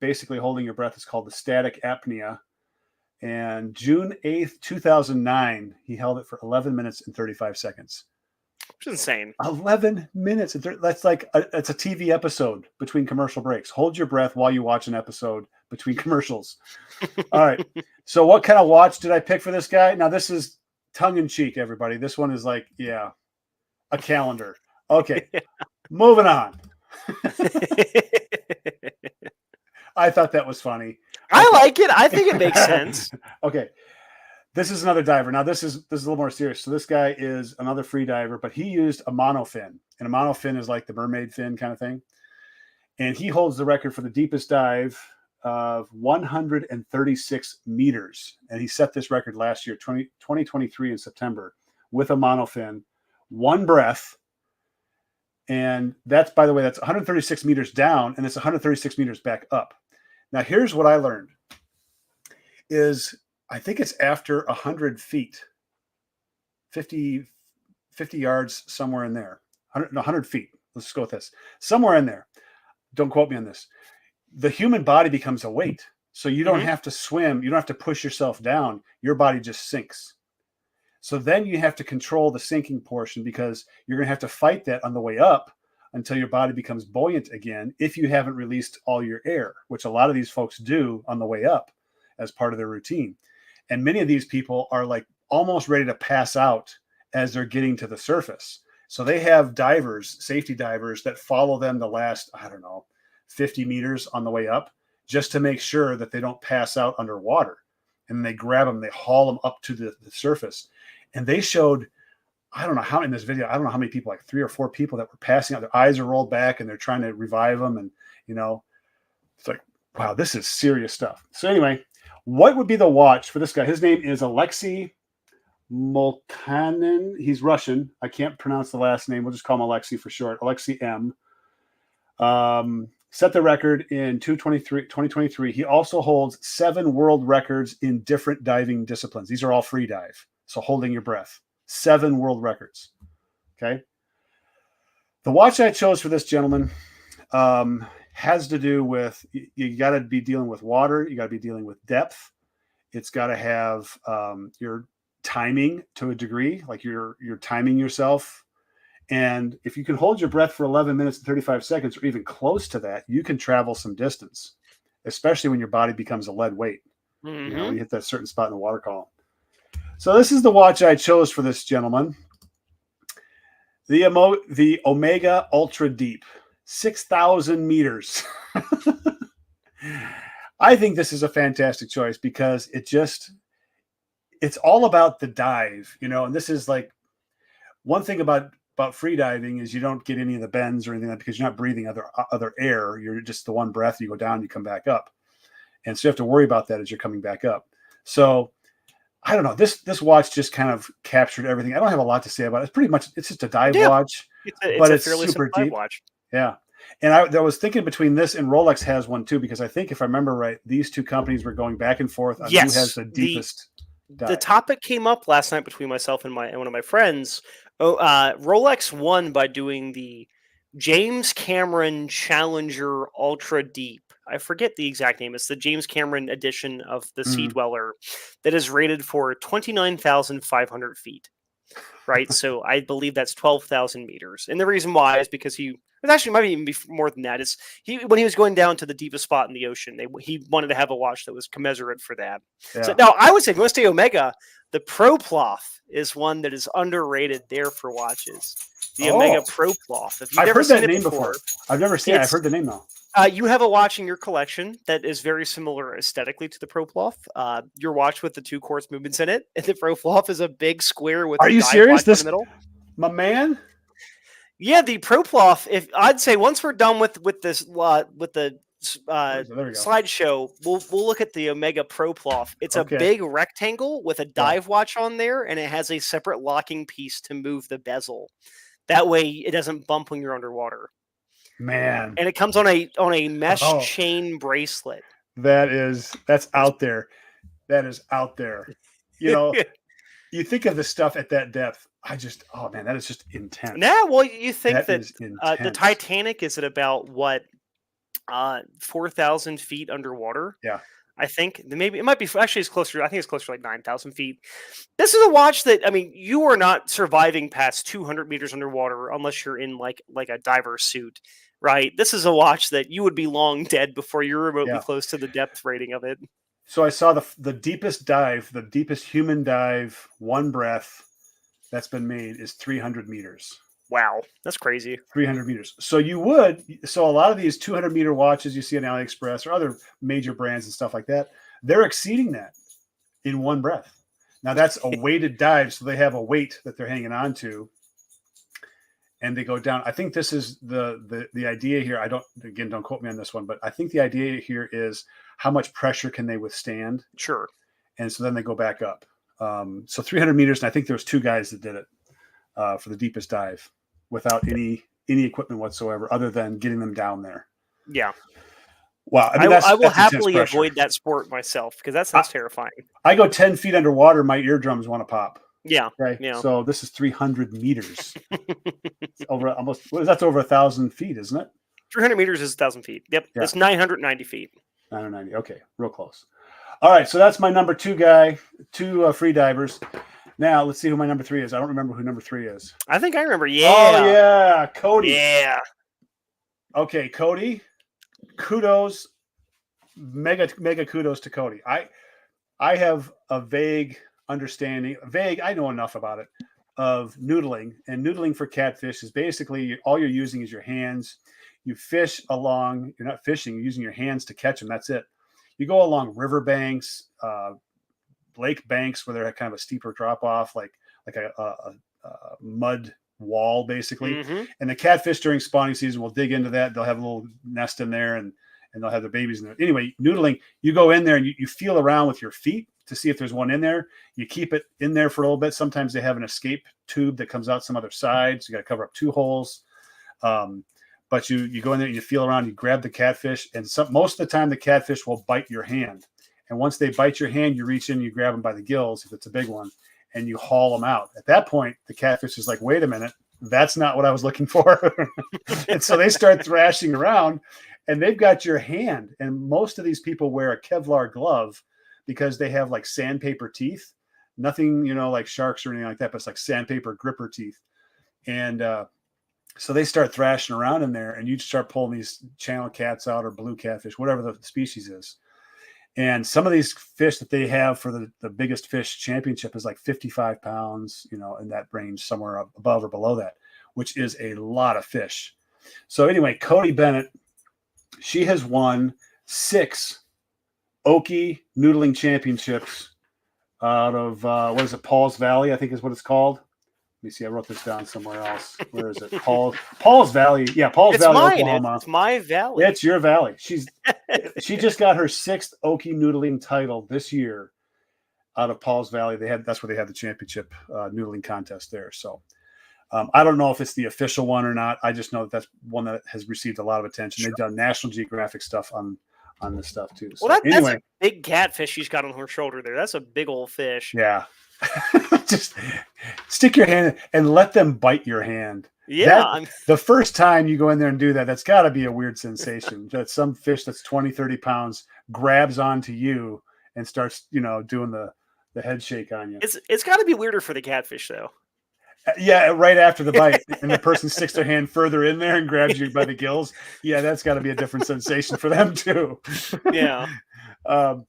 basically holding your breath. Is called the static apnea. And June 8th, 2009, he held it for 11 minutes and 35 seconds. Which is insane. 11 minutes. That's like it's a TV episode between commercial breaks. Hold your breath while you watch an episode between commercials. All right. So what kind of watch did I pick for this guy? Now, this is tongue in cheek, everybody. This one is like, a calendar. Okay. Moving on. I thought that was funny. I like it. I think it makes sense. Okay. This is another diver. Now, this is a little more serious. So this guy is another free diver, but he used a monofin. And a monofin is like the mermaid fin kind of thing. And he holds the record for the deepest dive of 136 meters. And he set this record last year, 2023 in September, with a monofin, one breath. And that's, by the way, that's 136 meters down, and it's 136 meters back up. Now, here's what I learned is I think it's after 100 feet, 50 yards, somewhere in there, 100 feet. Let's go with this. Somewhere in there. Don't quote me on this. The human body becomes a weight. So you don't have to swim. You don't have to push yourself down. Your body just sinks. So then you have to control the sinking portion because you're going to have to fight that on the way up until your body becomes buoyant again if you haven't released all your air, which a lot of these folks do on the way up as part of their routine. And many of these people are like almost ready to pass out as they're getting to the surface. So they have divers, safety divers, that follow them the last, 50 meters on the way up, just to make sure that they don't pass out underwater. And they grab them, they haul them up to the surface. And they showed, I don't know how in this video, I don't know how many people, like 3 or 4 people that were passing out. Their eyes are rolled back and they're trying to revive them. And, it's like, wow, this is serious stuff. So anyway, what would be the watch for this guy? His name is Alexei Molkanin. He's Russian. I can't pronounce the last name. We'll just call him Alexei for short. Alexei M. Set the record in 2023. He also holds 7 world records in different diving disciplines. These are all free dive. So holding your breath. 7 world records. Okay. The watch I chose for this gentleman has to do with, you got to be dealing with water. You got to be dealing with depth. It's got to have your timing to a degree, like you're timing yourself. And if you can hold your breath for 11 minutes and 35 seconds or even close to that, you can travel some distance, especially when your body becomes a lead weight. Mm-hmm. You hit that certain spot in the water column. So this is the watch I chose for this gentleman. The Omega Ultra Deep, 6,000 meters. I think this is a fantastic choice because it's all about the dive, and this is like one thing about free diving is you don't get any of the bends or anything like that because you're not breathing other air. You're just the one breath, you go down, you come back up. And so you have to worry about that as you're coming back up. So I don't know, this watch just kind of captured everything. I don't have a lot to say about it. It's just a dive watch, but it's fairly super deep watch. Yeah. And I was thinking between this and Rolex has one too, because I think if I remember right, these two companies were going back and forth on who has the deepest dive. The topic came up last night between myself and one of my friends. Rolex won by doing the James Cameron Challenger Ultra Deep. I forget the exact name. It's the James Cameron edition of the Sea Dweller that is rated for 29,500 feet. Right, so I believe that's 12,000 meters. And the reason why is because it actually might even be more than that. When he was going down to the deepest spot in the ocean, he wanted to have a watch that was commensurate for that. Yeah. So now I would say, if you want to stay Omega, the Pro Ploth is one that is underrated there for watches. The Omega Pro Ploth. If you've never seen it before, I've never seen it. I've heard the name though. You have a watch in your collection that is very similar aesthetically to the Pro Ploth. Your watch with the 2 quartz movements in it, and the Pro Ploth is a big square with. Are you serious? This in the middle? My man. Yeah, the Pro Ploth. If I'd say once we're done with this with the slideshow, we'll look at the Omega Pro Ploth. It's a big rectangle with a dive watch on there, and it has a separate locking piece to move the bezel. That way, it doesn't bump when you're underwater. Man, and it comes on a mesh chain bracelet. That's out there. That is out there. You think of the stuff at that depth. That is just intense. Yeah, well, you think that the Titanic is at about 4,000 feet underwater. Yeah. I think maybe it might be actually it's closer. I think it's closer to like 9,000 feet. This is a watch that, you are not surviving past 200 meters underwater unless you're in like a diver suit, right? This is a watch that you would be long dead before you're remotely close to the depth rating of it. So I saw the deepest dive, the deepest human dive, one breath that's been made is 300 meters. Wow, that's crazy. 300 meters. So a lot of these 200-meter watches you see on AliExpress or other major brands and stuff like that, they're exceeding that in one breath. Now that's a weighted dive, so they have a weight that they're hanging on to, and they go down. I think this is the idea here. Don't quote me on this one, but I think the idea here is how much pressure can they withstand? Sure. And so then they go back up. So 300 meters, and I think there was 2 guys that did it for the deepest dive without any equipment whatsoever other than getting them down there. Yeah. Wow. I will happily avoid that sport myself because that sounds terrifying. I go 10 feet underwater, my eardrums want to pop. Yeah. Right. Yeah. So this is 300 meters. Over almost, that's over 1,000 feet, isn't it? 300 meters is 1,000 feet. Yep. Yeah. That's 990 feet. 990. Okay. Real close. All right. So that's my number 2 guy, 2 free divers. Now let's see who my number 3 is. I don't remember who number 3 is. I think I remember. Yeah. Oh yeah, Cody. Yeah. Okay, Cody. Kudos. Mega kudos to Cody. I have a vague understanding. I know enough about it of noodling, and noodling for catfish is basically all you're using is your hands. You fish along. You're not fishing. You're using your hands to catch them. That's it. You go along riverbanks, lake banks where they're kind of a steeper drop off, like a mud wall, basically. Mm-hmm. And the catfish during spawning season will dig into that. They'll have a little nest in there, and they'll have their babies in there. Anyway, noodling, you go in there and you feel around with your feet to see if there's one in there. You keep it in there for a little bit. Sometimes they have an escape tube that comes out some other side, so you got to cover up 2 holes. But you go in there and you feel around, you grab the catfish, and most of the time the catfish will bite your hand. And once they bite your hand, you reach in, you grab them by the gills if it's a big one, and you haul them out. At that point, the catfish is like, wait a minute, that's not what I was looking for. And so they start thrashing around, and they've got your hand. And most of these people wear a Kevlar glove because they have like sandpaper teeth. Nothing, like sharks or anything like that, but it's like sandpaper gripper teeth. And so they start thrashing around in there, and you start pulling these channel cats out or blue catfish, whatever the species is. And some of these fish that they have for the biggest fish championship is like 55 pounds, in that range, somewhere above or below that, which is a lot of fish. So anyway, Cody Bennett, she has won 6 Oki noodling championships out of, what is it, Paul's Valley, I think is what it's called. Let me see. I wrote this down somewhere else. Where is it? Paul's Valley. Yeah, Paul's Valley, mine. Oklahoma. It's my valley. It's your valley. She just got her 6th Oki noodling title this year out of Paul's Valley. That's where they had the championship noodling contest there. So I don't know if it's the official one or not. I just know that that's one that has received a lot of attention. They've done National Geographic stuff on this stuff too. So, well, that's a big catfish she's got on her shoulder there. That's a big old fish. Yeah. Just stick your hand and let them bite your hand. Yeah. The first time you go in there and do that, that's got to be a weird sensation. That some fish that's 20, 30 pounds grabs onto you and starts, doing the head shake on you. It's got to be weirder for the catfish, though. Yeah, right after the bite, and the person sticks their hand further in there and grabs you by the gills. Yeah, that's got to be a different sensation for them, too. Yeah. So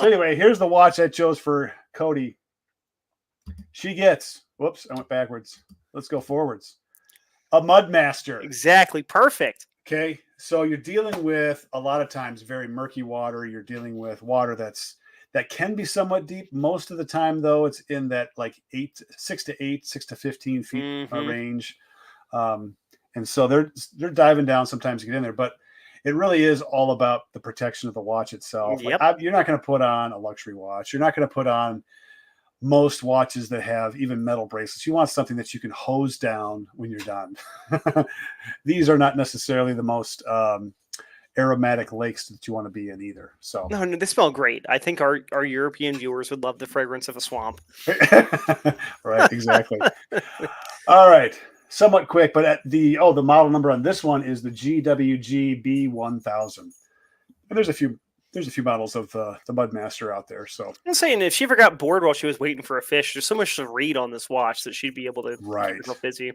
anyway, here's the watch I chose for Cody. She gets, whoops, I went backwards. Let's go forwards. A Mudmaster. Exactly. Perfect. Okay. So you're dealing with a lot of times very murky water. You're dealing with water that can be somewhat deep. Most of the time, though, it's in that like 6 to 15 feet range. And so they're diving down sometimes to get in there, but it really is all about the protection of the watch itself. Yep. Like, you're not going to put on a luxury watch. You're not going to put on most watches that have even metal bracelets. You want something that you can hose down when you're done. These are not necessarily the most aromatic lakes that you want to be in either. So no, they smell great. I think our European viewers would love the fragrance of a swamp. Right, exactly. All right. Somewhat quick, but at the model number on this one is the GWG B1000. And there's a few models of the Mudmaster out there. So I'm saying if she ever got bored while she was waiting for a fish, there's so much to read on this watch that she'd be able to keep herself busy.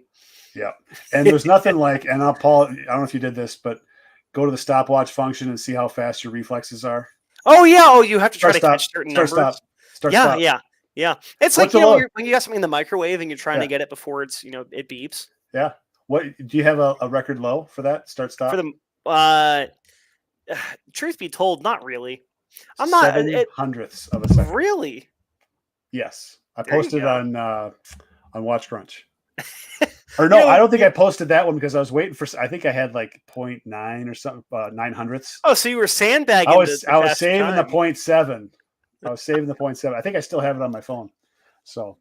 Yeah. And there's nothing like, and Paul, I don't know if you did this, but go to the stopwatch function and see how fast your reflexes are. Oh yeah. Oh, you have to try to catch certain numbers. Start, yeah. It's like, when you got something in the microwave and you're trying to get it before it's, it beeps. Yeah. What do you have a record low for that? Start, stop? For the truth be told, not really. I'm not 0.07 of a second. Really? Yes, I posted on Watch Crunch. Or no, I don't think I posted that one because I was waiting for. I think I had like 0.9 or something, 0.09. Oh, so you were sandbagging? I was saving the 0.7. I was saving the 0.7. I think I still have it on my phone. So.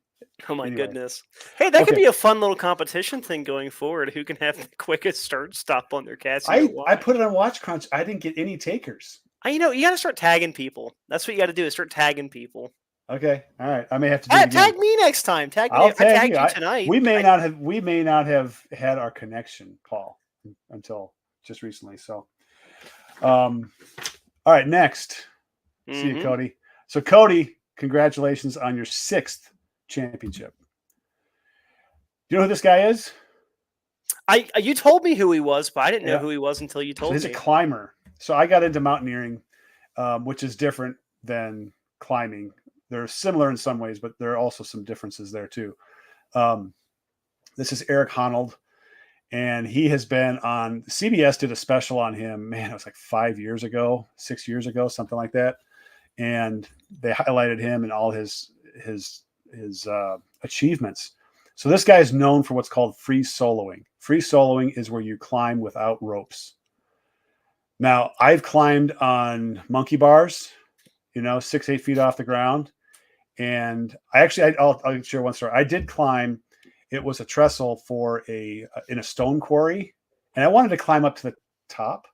Oh my goodness! Hey, that could be a fun little competition thing going forward. Who can have the quickest start stop on their Casio watch? I put it on Watch Crunch. I didn't get any takers. You got to start tagging people. That's what you got to do. Is start tagging people. Okay, all right. I may have to do it again. Tag me next time. Tag me. I tagged you tonight. We may not have had our connection, Paul, until just recently. So, all right. Next, see you, Cody. So, Cody, congratulations on your 6th championship. Do you know who this guy is? You told me who he was, but I didn't know who he was until you told me. He's a climber. So I got into mountaineering, which is different than climbing. They're similar in some ways, but there are also some differences there too. This is Alex Honnold, and he has been on CBS. Did a special on him. Man, it was like 6 years ago, something like that. And they highlighted him and all his achievements. So this guy is known for what's called free soloing. Free soloing is where you climb without ropes. Now, I've climbed on monkey bars, 6-8 feet off the ground. And I'll share one story. I did climb. It was a trestle in a stone quarry. And I wanted to climb up to the top.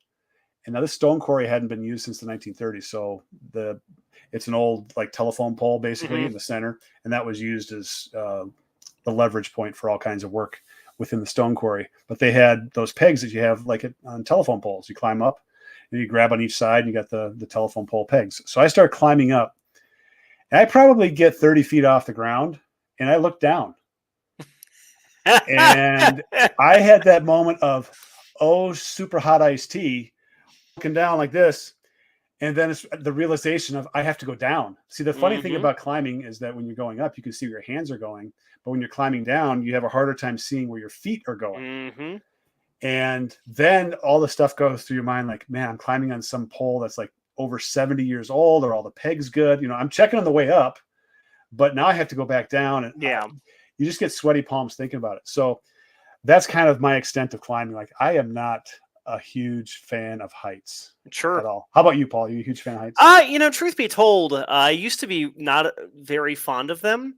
And now this stone quarry hadn't been used since the 1930s. So it's an old like telephone pole basically in the center. And that was used as the leverage point for all kinds of work within the stone quarry. But they had those pegs that you have like on telephone poles. You climb up and you grab on each side and you got the telephone pole pegs. So I start climbing up and I probably get 30 feet off the ground and I look down. And I had that moment of, super hot iced tea, looking down like this. And then it's the realization of I have to go down. See, the funny thing about climbing is that when you're going up, you can see where your hands are going. But when you're climbing down, you have a harder time seeing where your feet are going. And then all the stuff goes through your mind like, man, I'm climbing on some pole that's like over 70 years old. Are all the pegs good? I'm checking on the way up, but now I have to go back down. And you just get sweaty palms thinking about it. So that's kind of my extent of climbing. Like I am not a huge fan of heights. Sure. At all. How about you, Paul? Are you a huge fan of heights? Truth be told, I used to be not very fond of them.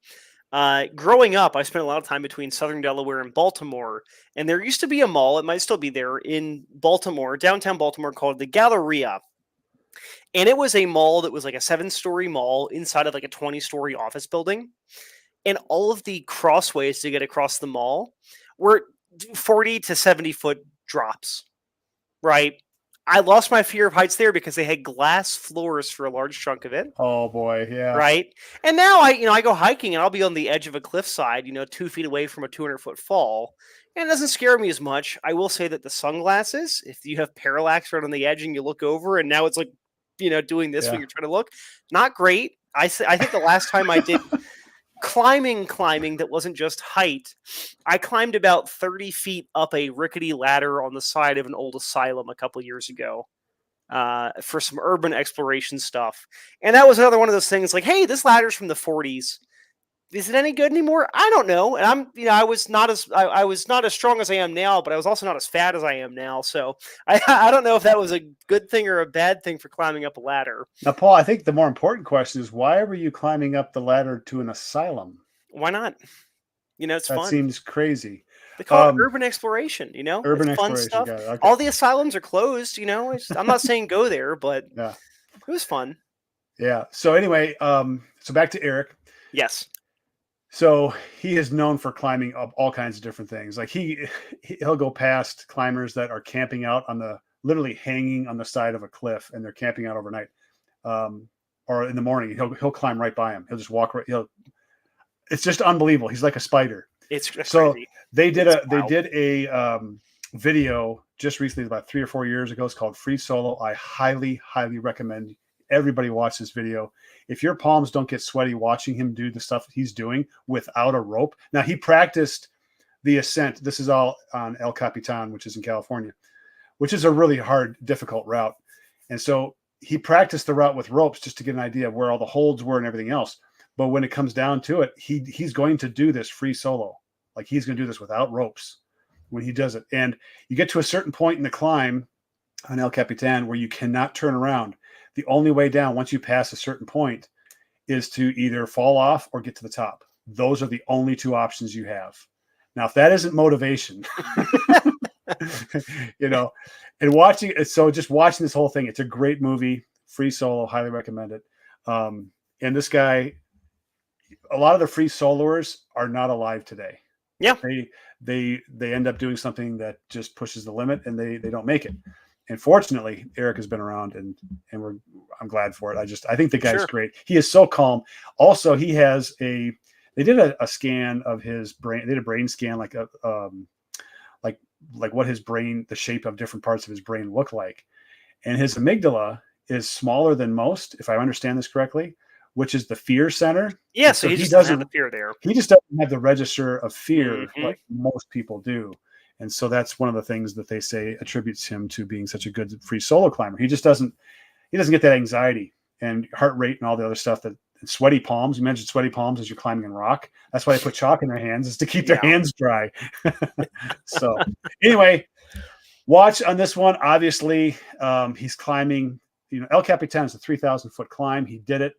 Growing up, I spent a lot of time between Southern Delaware and Baltimore, and there used to be a mall, it might still be there, in Baltimore, downtown Baltimore, called the Galleria. And it was a mall that was like a 7-story mall inside of like a 20-story office building. And all of the crossways to get across the mall were 40 to 70 foot drops, right? I lost my fear of heights there because they had glass floors for a large chunk of it. Oh boy, yeah. Right. And now I go hiking and I'll be on the edge of a cliffside, 2 feet away from a 200-foot fall. And it doesn't scare me as much. I will say that the sunglasses, if you have parallax right on the edge and you look over and now it's like, doing this when you're trying to look, not great. I think the last time I did climbing that wasn't just height, I climbed about 30 feet up a rickety ladder on the side of an old asylum a couple years ago for some urban exploration stuff. And that was another one of those things like, hey, this ladder's from the 40s. Is it any good anymore? I don't know. And I was not as strong as I am now, but I was also not as fat as I am now. So I don't know if that was a good thing or a bad thing for climbing up a ladder. Now, Paul, I think the more important question is why were you climbing up the ladder to an asylum? Why not? It's fun. That seems crazy. They call it urban exploration, Urban it's fun exploration. stuff. Okay. All the asylums are closed, I'm not saying go there, but yeah, it was fun. Yeah. So anyway, so back to Eric. Yes. So he is known for climbing up all kinds of different things. Like he'll go past climbers that are camping out literally hanging on the side of a cliff, and they're camping out overnight. Or in the morning, he'll climb right by him. He'll just walk right. It's just unbelievable. He's like a spider. It's so crazy. They did a video just recently, about 3 or 4 years ago. It's called Free Solo. I highly, highly recommend everybody watch this video. If your palms don't get sweaty watching him do the stuff he's doing without a rope. Now he practiced the ascent. This is all on El Capitan, which is in California, which is a really hard, difficult route. And so he practiced the route with ropes just to get an idea of where all the holds were and everything else. But when it comes down to it, he's going to do this free solo. Like he's going to do this without ropes when he does it. And you get to a certain point in the climb on El Capitan where you cannot turn around. The only way down once you pass a certain point is to either fall off or get to the top. Those are the only 2 options you have. Now, if that isn't motivation, and watching it, so just watching this whole thing, it's a great movie. Free Solo, highly recommend it. And this guy, a lot of the free soloers are not alive today. Yeah, they end up doing something that just pushes the limit, and they don't make it. And fortunately, Eric has been around, and I'm glad for it. I think the guy's great. He is so calm. Also, he has they did a scan of his brain. They did a brain scan, like like what his brain, the shape of different parts of his brain look like. And his amygdala is smaller than most, if I understand this correctly, which is the fear center. Yeah, and so he just doesn't have the fear there. He just doesn't have the register of fear like most people do. And so that's one of the things that they say attributes him to being such a good free solo climber. He doesn't get that anxiety and heart rate and all the other stuff that sweaty palms. You mentioned sweaty palms as you're climbing in rock. That's why they put chalk in their hands, is to keep their hands dry. So anyway, watch on this one. Obviously, he's climbing, El Capitan is a 3,000-foot climb. He did it.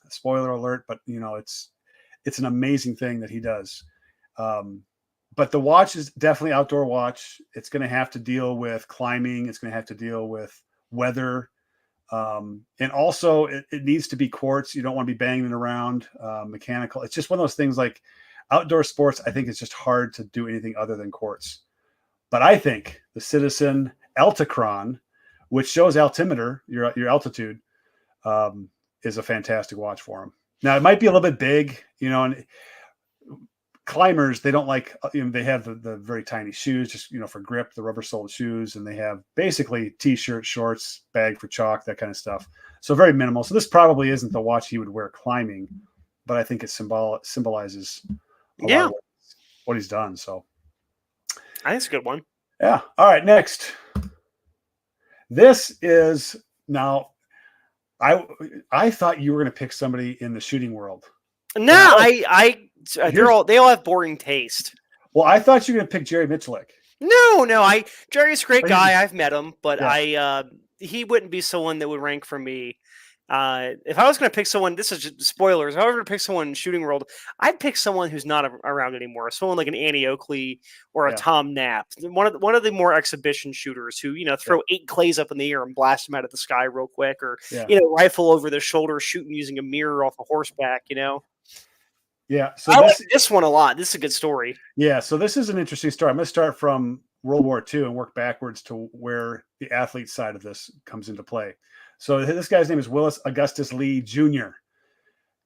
Spoiler alert, but it's an amazing thing that he does. But the watch is definitely outdoor watch. It's going to have to deal with climbing. It's going to have to deal with weather. And also it needs to be quartz. You don't want to be banging it around, mechanical. It's just one of those things, like outdoor sports. I think it's just hard to do anything other than quartz. But I think the Citizen Altachron, which shows altimeter, your altitude, is a fantastic watch for him. Now it might be a little bit big, and climbers, they don't like, they have the very tiny shoes, just, for grip, the rubber soled shoes, and they have basically t-shirt, shorts, bag for chalk, that kind of stuff. So very minimal. So this probably isn't the watch he would wear climbing, but I think it symbolizes a lot of what he's done. So I think it's a good one. Yeah. All right. Next. This is now, I thought you were going to pick somebody in the shooting world. No, they all have boring taste. Well, I thought you were going to pick Jerry Miculek. No, Jerry's a great guy. I've met him, but he wouldn't be someone that would rank for me. If I was going to pick someone, this is just spoilers. If I was going to pick someone in shooting world, I'd pick someone who's not around anymore. Someone like an Annie Oakley or a Tom Knapp, one of the more exhibition shooters who throw 8 clays up in the air and blast them out of the sky real quick, or rifle over the shoulder, shooting using a mirror off a horseback. Yeah, so I like this one a lot. This is a good story. Yeah, so this is an interesting story. I'm going to start from World War II and work backwards to where the athlete side of this comes into play. So this guy's name is Willis Augustus Lee Jr.,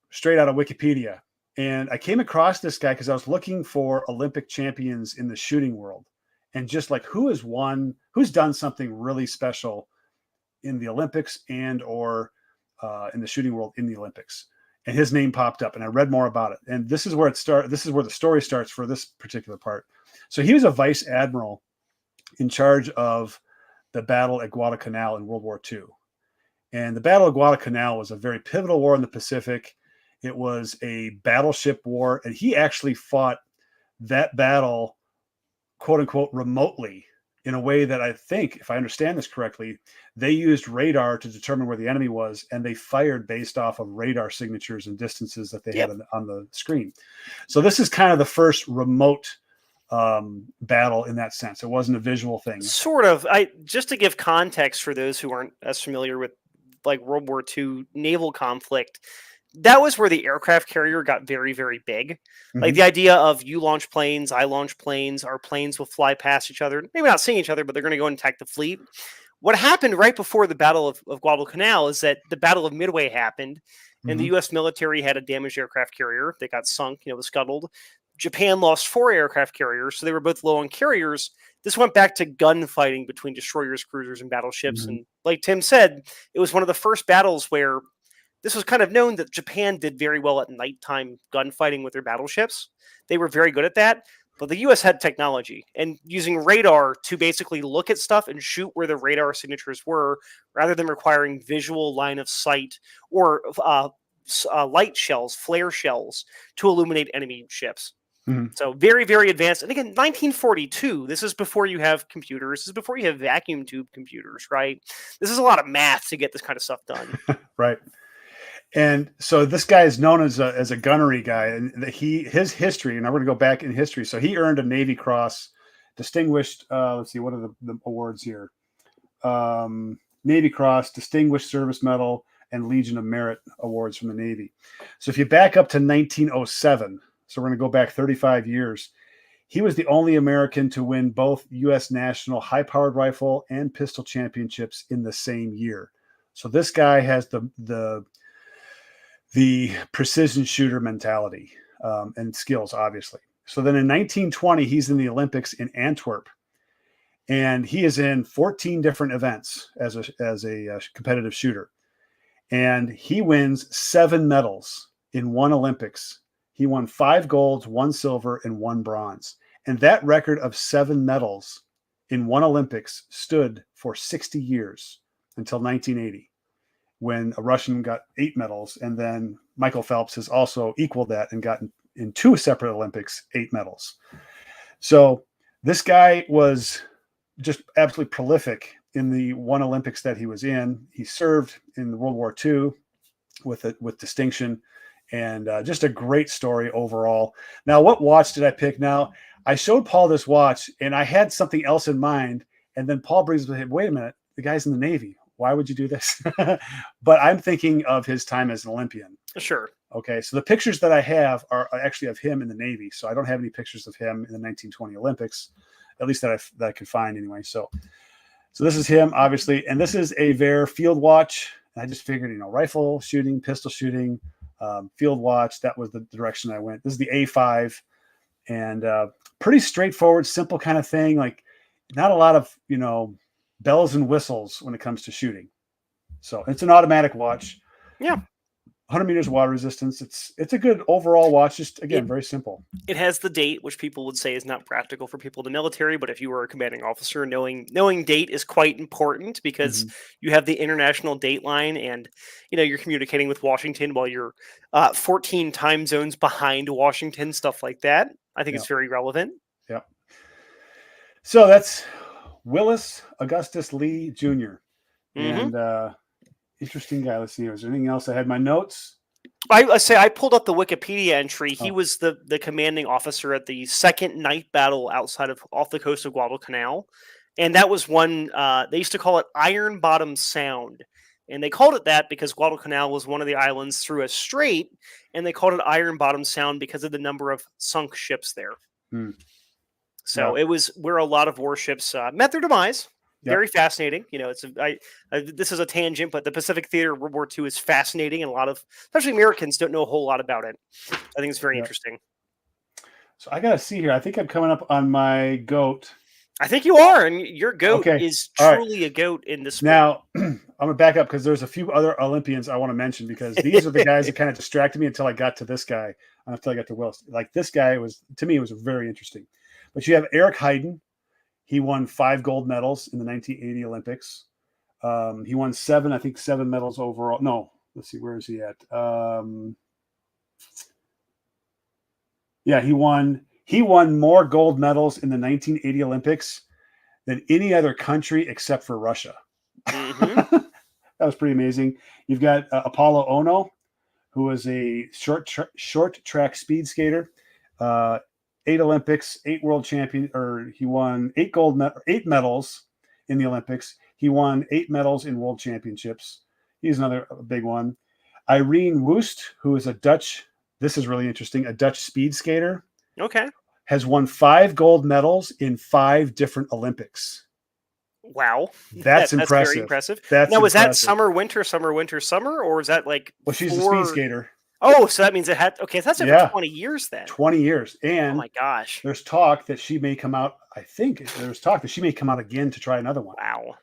straight out of Wikipedia. And I came across this guy because I was looking for Olympic champions in the shooting world, and just like who's done something really special in the Olympics and or in the shooting world in the Olympics. And his name popped up, and I read more about it. And this is where this is where the story starts for this particular part. So he was a vice admiral in charge of the battle at Guadalcanal in World War II. And the Battle of Guadalcanal was a very pivotal war in the Pacific. It was a battleship war, and he actually fought that battle, quote unquote, remotely, in a way that I think, if I understand this correctly, they used radar to determine where the enemy was, and they fired based off of radar signatures and distances that they had on the screen. So this is kind of the first remote battle in that sense. It wasn't a visual thing. Sort of. Just to give context for those who aren't as familiar with like World War II naval conflict, that was where the aircraft carrier got very, very big. Mm-hmm. Like the idea of you launch planes, I launch planes, our planes will fly past each other, maybe not seeing each other, but they're going to go and attack the fleet. What happened right before the Battle of Guadalcanal is that the Battle of Midway happened, and the U.S. military had a damaged aircraft carrier. They got sunk, was scuttled. Japan lost 4 aircraft carriers, so they were both low on carriers. This went back to gunfighting between destroyers, cruisers, and battleships. Mm-hmm. And like Tim said, it was one of the first battles where this was kind of known that Japan did very well at nighttime gunfighting with their battleships. They were very good at that. But the U.S. had technology, and using radar to basically look at stuff and shoot where the radar signatures were, rather than requiring visual line of sight or light shells, flare shells, to illuminate enemy ships. Mm-hmm. So very, very advanced. And again, 1942, this is before you have computers. This is before you have vacuum tube computers, right? This is a lot of math to get this kind of stuff done. Right. And so this guy is known as a gunnery guy, and his history, and I'm going to go back in history. So he earned a Navy Cross, distinguished. Let's see, what are the awards here? Navy Cross, Distinguished Service Medal, and Legion of Merit awards from the Navy. So if you back up to 1907, so we're going to go back 35 years. He was the only American to win both U.S. national high-powered rifle and pistol championships in the same year. So this guy has the precision shooter mentality. and skills, obviously. So then in 1920, he's in the Olympics in Antwerp. And he is in 14 different events as a competitive shooter. And he wins 7 medals in one Olympics. He won 5 golds, 1 silver, and 1 bronze. And that record of 7 medals in one Olympics stood for 60 years until 1980, when a Russian got 8 medals. And then Michael Phelps has also equaled that and gotten in 2 separate Olympics 8 medals. So this guy was just absolutely prolific in the one Olympics that he was in. He served in World War II with distinction, and just a great story overall. Now, what watch did I pick? Now, I showed Paul this watch, and I had something else in mind, and then Paul brings up, wait a minute, the guy's in the Navy. Why would you do this? But I'm thinking of his time as an Olympian. Sure. Okay, so the pictures that I have are actually of him in the Navy. So I don't have any pictures of him in the 1920 Olympics, at least that I could find anyway. So this is him, obviously, and this is a Vare field watch. And I just figured, rifle shooting, pistol shooting, field watch. That was the direction I went. This is the A5, and pretty straightforward, simple kind of thing. Like not a lot of bells and whistles when it comes to shooting. So it's an automatic watch. Yeah. 100 meters water resistance. It's a good overall watch. Just again, very simple. It has the date, which people would say is not practical for people in the military, but if you were a commanding officer, knowing date is quite important, because you have the international date line, and you're communicating with Washington while you're 14 time zones behind Washington, stuff like that. I think it's very relevant. Yeah. So that's Willis Augustus Lee Jr. And interesting guy. Let's see. Was there anything else? I had my notes. I pulled up the Wikipedia entry. He was the commanding officer at the second night battle off the coast of Guadalcanal, and that was one they used to call it Iron Bottom Sound, and they called it that because Guadalcanal was one of the islands through a strait, and they called it Iron Bottom Sound because of the number of sunk ships there. So it was where a lot of warships met their demise. Very fascinating. This is a tangent, but the Pacific Theater of World War II is fascinating, and a lot of, especially Americans, don't know a whole lot about it. I think it's very interesting. So I got to see here. I think I'm coming up on my GOAT. I think you are, and your GOAT is truly a GOAT in this sport. Now, I'm going to back up because there's a few other Olympians I want to mention, because these are the guys that kind of distracted me until I got to this guy, until I got to Willis. Like this guy to me, it was very interesting. But you have Eric Heiden. He won 5 gold medals in the 1980 Olympics. He won 7 medals overall. No, let's see, where is he at? He won more gold medals in the 1980 Olympics than any other country except for Russia. That was pretty amazing. You've got Apollo Ono, who was a short track speed skater. 8 Olympics, 8 world champion, or he won 8 medals in the Olympics. He won 8 medals in world championships. He's another big one. Irene Wust, who is a Dutch, this is really interesting, a Dutch speed skater. Okay. Has won 5 gold medals in 5 different Olympics. Wow. That's impressive. That's very impressive. Now, was that summer, winter, summer, or is that like... Well, she's a speed skater. Oh, so that means it had... Okay, that's over 20 years then. 20 years. And oh my gosh. There's talk that she may come out, there's talk that she may come out again to try another one. Wow.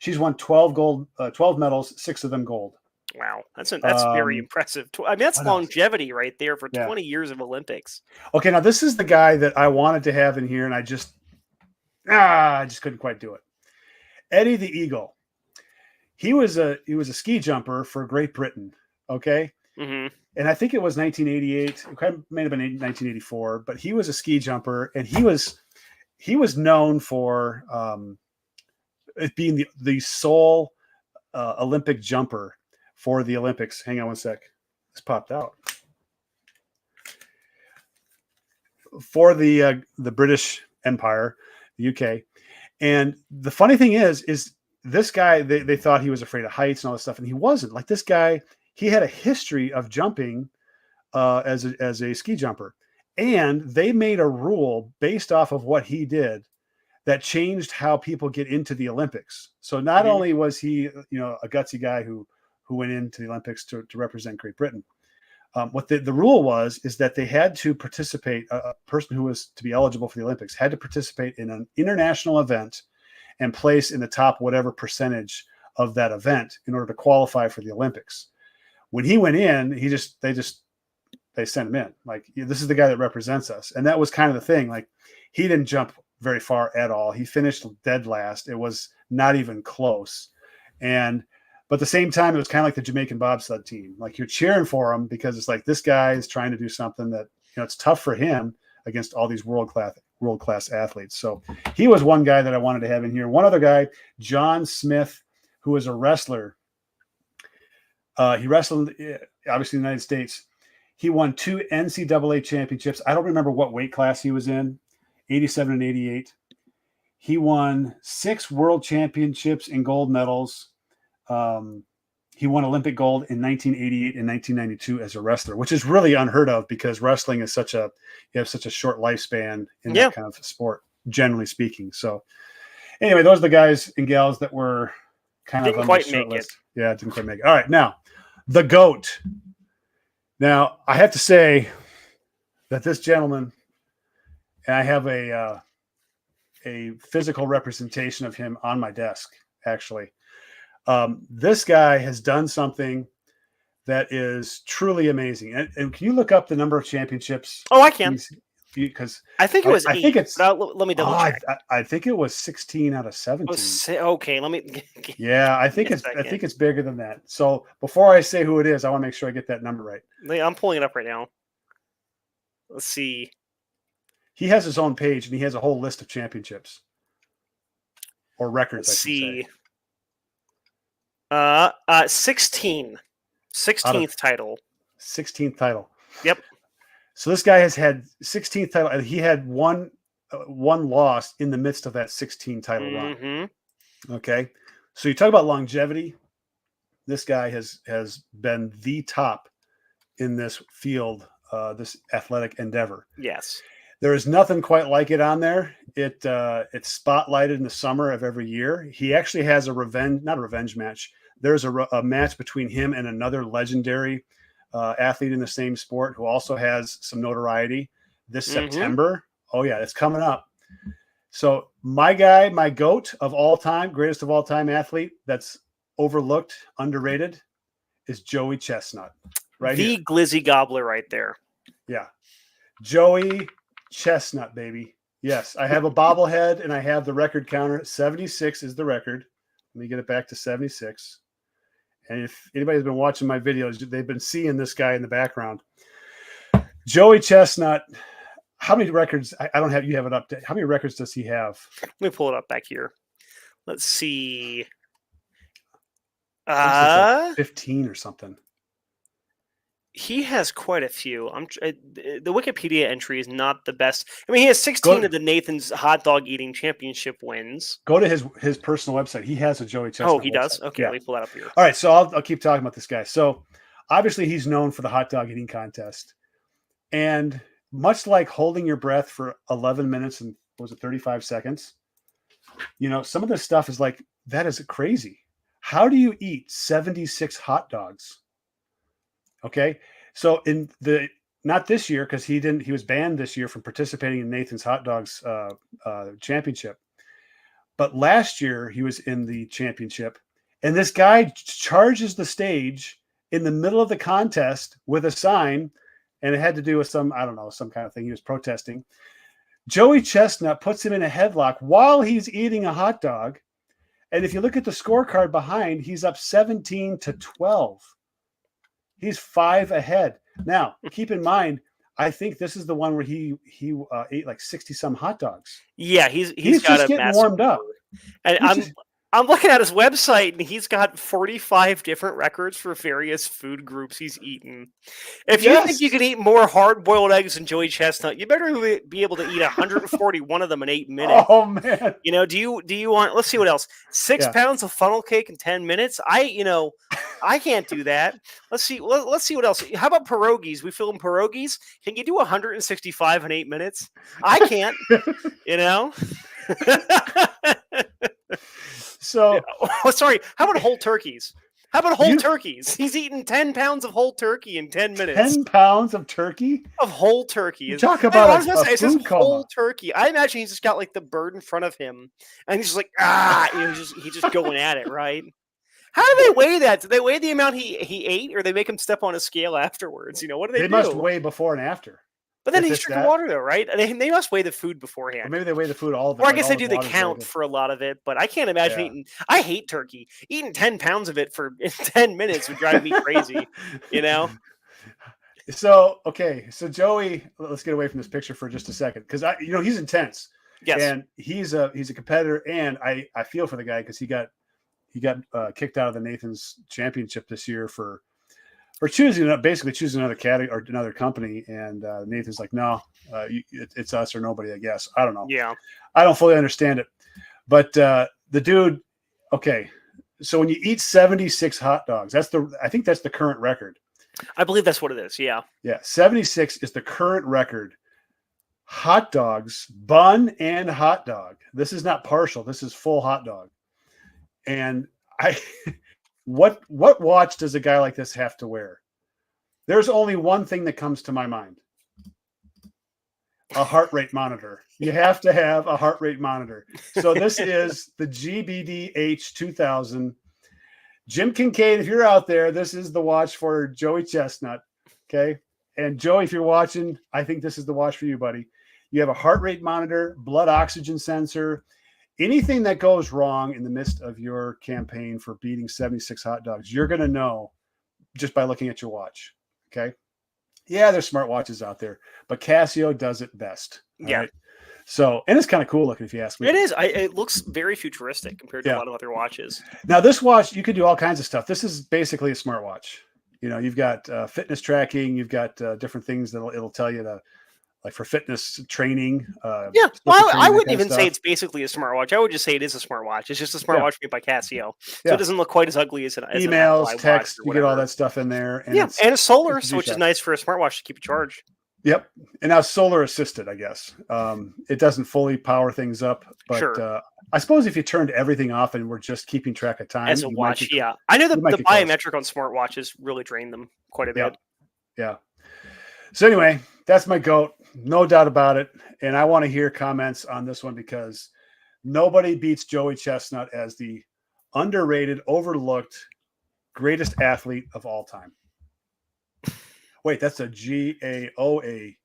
She's won 12 medals, 6 of them gold. Wow. That's very impressive. I mean, that's longevity right there for 20 years of Olympics. Okay, now this is the guy that I wanted to have in here, and I just couldn't quite do it. Eddie the Eagle. He was a ski jumper for Great Britain. Okay. And I think it was 1988. It may have been 1984, but he was a ski jumper, and he was known for it being the sole Olympic jumper for the Olympics. Hang on one sec. This popped out. For the British Empire, the UK. And the funny thing is this guy, they thought he was afraid of heights and all this stuff, and he wasn't. Like this guy, he had a history of jumping as a ski jumper. And they made a rule based off of what he did that changed how people get into the Olympics. So not only was he, a gutsy guy who went into the Olympics to represent Great Britain, What the rule is that they had to participate. A person who was to be eligible for the Olympics had to participate in an international event and place in the top whatever percentage of that event in order to qualify for the Olympics. When he went in, they sent him in. Like, this is the guy that represents us. And that was kind of the thing. Like, he didn't jump very far at all. He finished dead last. It was not even close. But at the same time, it was kind of like the Jamaican bobsled team. Like, you're cheering for him because it's like, this guy is trying to do something that, it's tough for him against all these world-class athletes. So he was one guy that I wanted to have in here. One other guy, John Smith, who was a wrestler. He wrestled, obviously, in the United States. He won 2 NCAA championships. I don't remember what weight class he was in, 87 and 88. He won 6 world championships and gold medals. He won Olympic gold in 1988 and 1992 as a wrestler, which is really unheard of because wrestling is such a short lifespan in that kind of sport, generally speaking. So anyway, those are the guys and gals that were kind of on the short list. Yeah, didn't quite make it. All right, now the GOAT. Now I have to say that this gentleman, and I have a physical representation of him on my desk, actually. This guy has done something that is truly amazing. And can you look up the number of championships? Oh, I can. Because I think it was 8. I think it's. Let me double check. I think it was 16 out of 17. Okay, let me. Yeah, I think it's bigger than that. So before I say who it is, I want to make sure I get that number right. I'm pulling it up right now. Let's see. He has his own page, and he has a whole list of championships or records. Let's see. Say. 16. 16th title. 16th title. Yep. So this guy has had 16th title, and he had one loss in the midst of that 16 title run. Okay. So you talk about longevity. This guy has been the top in this field, this athletic endeavor. Yes. There is nothing quite like it on there. It's spotlighted in the summer of every year. He actually has not a revenge match. There's a match between him and another legendary athlete in the same sport who also has some notoriety this September. Oh yeah, it's coming up. So my guy, my GOAT of all time, greatest of all time athlete that's overlooked, underrated, is Joey Chestnut. Right the here. Glizzy Gobbler right there. Yeah. Joey Chestnut, baby. Yes, I have a bobblehead and I have the record counter. 76 is the record. Let me get it back to 76. And if anybody's been watching my videos, they've been seeing this guy in the background. Joey Chestnut. How many records? I don't have. You have it up. How many records does he have? Let me pull it up back here. Let's see. Like 15 or something. He has quite a few. The Wikipedia entry is not the best. I mean, he has 16 of the Nathan's Hot Dog Eating Championship wins. Go to his personal website. He has a Joey Chestnut. Oh, he does? Website. Okay, yeah. Let me pull that up here. All right, so I'll keep talking about this guy. So obviously he's known for the hot dog eating contest. And much like holding your breath for 11 minutes and, 35 seconds? Some of this stuff is like, that is crazy. How do you eat 76 hot dogs? Okay, so not this year because he was banned this year from participating in Nathan's Hot Dogs championship. But last year he was in the championship, and this guy charges the stage in the middle of the contest with a sign, and it had to do with some kind of thing he was protesting. Joey Chestnut puts him in a headlock while he's eating a hot dog, and if you look at the scorecard behind, he's up 17-12. He's 5 ahead. Now, keep in mind, I think this is the one where he ate like 60 some hot dogs. Yeah, he's got just getting warmed up. And I'm looking at his website, and he's got 45 different records for various food groups he's eaten. If you think you can eat more hard-boiled eggs than Joey Chestnut, you better be able to eat 141 of them in 8 minutes. Oh man! Do you want? Let's see what else. 6 pounds of funnel cake in 10 minutes. I can't do that. Let's see what else. How about pierogies? We film pierogies. Can you do 165 in 8 minutes? I can't. So, sorry. How about whole turkeys? How about whole turkeys? He's eaten 10 pounds of whole turkey in 10 minutes. 10 pounds of turkey? Of whole turkey. You talk about a food coma. Whole turkey. I imagine he's just got like the bird in front of him, and he's just like, he's just going at it, right? How do they weigh that? Do they weigh the amount he ate, or they make him step on a scale afterwards? What do they do? They must weigh before and after. But then he's drinking water, though, right? They must weigh the food beforehand. Or maybe they weigh the food all of it. Or I guess they do the count for a lot of it, but I can't imagine eating. I hate turkey. Eating 10 pounds of it in 10 minutes would drive me crazy, So Joey, let's get away from this picture for just a second, because he's intense. Yes, and he's a competitor, and I feel for the guy because he got kicked out of the Nathan's Championship this year for choosing another category or another company, and Nathan's like, no, it's us or nobody, I guess. I don't know. Yeah, I don't fully understand it, but the dude. Okay, so when you eat 76 hot dogs, I think that's the current record. I believe that's what it is. Yeah, 76 is the current record. Hot dogs, bun and hot dog. This is not partial. This is full hot dog. And what watch does a guy like this have to wear? There's only one thing that comes to my mind. A heart rate monitor. You have to have a heart rate monitor. So this is the GBDH 2000. Jim Kincaid, if you're out there, this is the watch for Joey Chestnut. Okay. And Joey, if you're watching, I think this is the watch for you, buddy. You have a heart rate monitor, blood oxygen sensor. Anything that goes wrong in the midst of your campaign for beating 76 hot dogs, you're going to know just by looking at your watch. Okay. Yeah, there's smart watches out there, but Casio does it best. Yeah. Right? So, and it's kind of cool looking if you ask me. It is. It looks very futuristic compared to a lot of other watches. Now, this watch, you could do all kinds of stuff. This is basically a smartwatch. You've got fitness tracking. You've got different things that it'll tell you to, like for fitness training. Well, I wouldn't even say it's basically a smartwatch. I would just say it is a smartwatch. It's just a smartwatch made by Casio. So it doesn't look quite as ugly as an emails, text, you get all that stuff in there. And and it's solar, which is nice for a smartwatch to keep it charged. Yep. And now solar assisted, I guess. It doesn't fully power things up, but I suppose if you turned everything off and we're just keeping track of time. As a watch, I know the biometric on smartwatches really drain them quite a bit. Yeah. So anyway, that's my GOAT. No doubt about it. And I want to hear comments on this one because nobody beats Joey Chestnut as the underrated, overlooked, greatest athlete of all time. Wait, that's a G.A.O.A.T.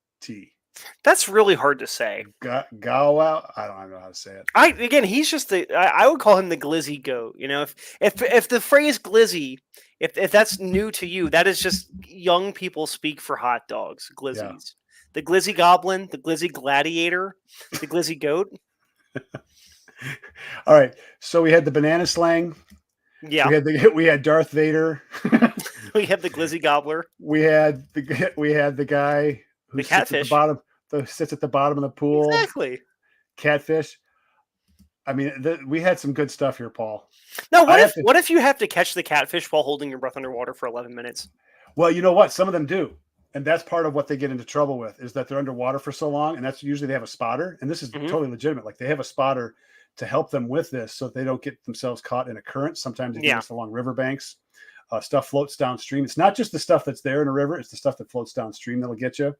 That's really hard to say. G.O.A.T. I don't know how to say it. He's just I would call him the glizzy goat. If the phrase glizzy, if that's new to you, that is just young people speak for hot dogs. Glizzies. Yeah. The glizzy goblin, the glizzy gladiator, the glizzy goat. All right. So we had the banana slang. Yeah. We had Darth Vader. We have the glizzy gobbler. We had the guy who sits at the bottom of the pool. Exactly. Catfish. I mean, we had some good stuff here, Paul. No, what if you have to catch the catfish while holding your breath underwater for 11 minutes? Well, you know what? Some of them do. And that's part of what they get into trouble with is that they're underwater for so long. And that's usually they have a spotter. And this is totally legitimate. Like they have a spotter to help them with this so they don't get themselves caught in a current. Sometimes it gets along riverbanks. Stuff floats downstream. It's not just the stuff that's there in a river. It's the stuff that floats downstream that'll get you.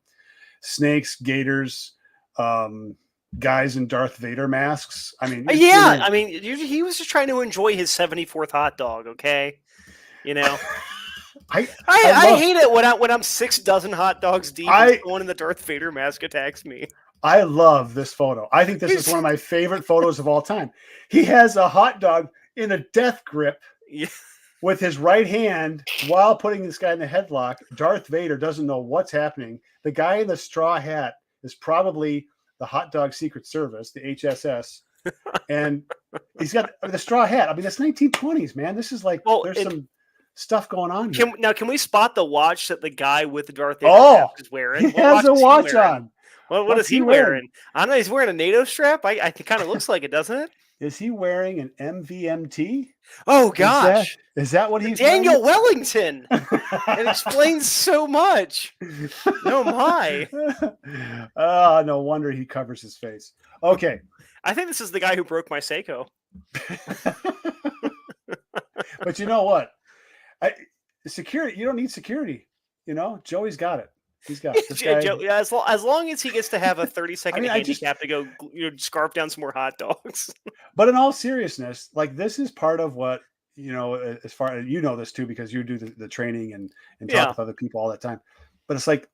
Snakes, gators, guys in Darth Vader masks. I mean, he was just trying to enjoy his 74th hot dog. Okay. I hate it when I'm 6 dozen hot dogs deep and someone in the Darth Vader mask attacks me. I love this photo. I think this is one of my favorite photos of all time. He has a hot dog in a death grip with his right hand while putting this guy in the headlock. Darth Vader doesn't know what's happening. The guy in the straw hat is probably the Hot Dog Secret Service, the HSS. And he's got the straw hat. I mean, it's 1920s, man. This is like, there's some stuff going on here. Can we spot the watch that the guy with the Darth Vader is wearing? He has a watch on. What is he wearing? I don't know. He's wearing a NATO strap. I think kind of looks like it, doesn't it? Is he wearing an MVMT? Oh gosh, is that what he's Daniel wearing? Wellington? It explains so much. No my. No wonder he covers his face. Okay, I think this is the guy who broke my Seiko. But you know what? Security. You don't need security. Joey's got it. He's got it. This guy. Yeah, as long as he gets to have a 30-second handicap to go scarf down some more hot dogs. But in all seriousness, like this is part of what, as far as this too, because you do the training and talk with other people all that time. But it's like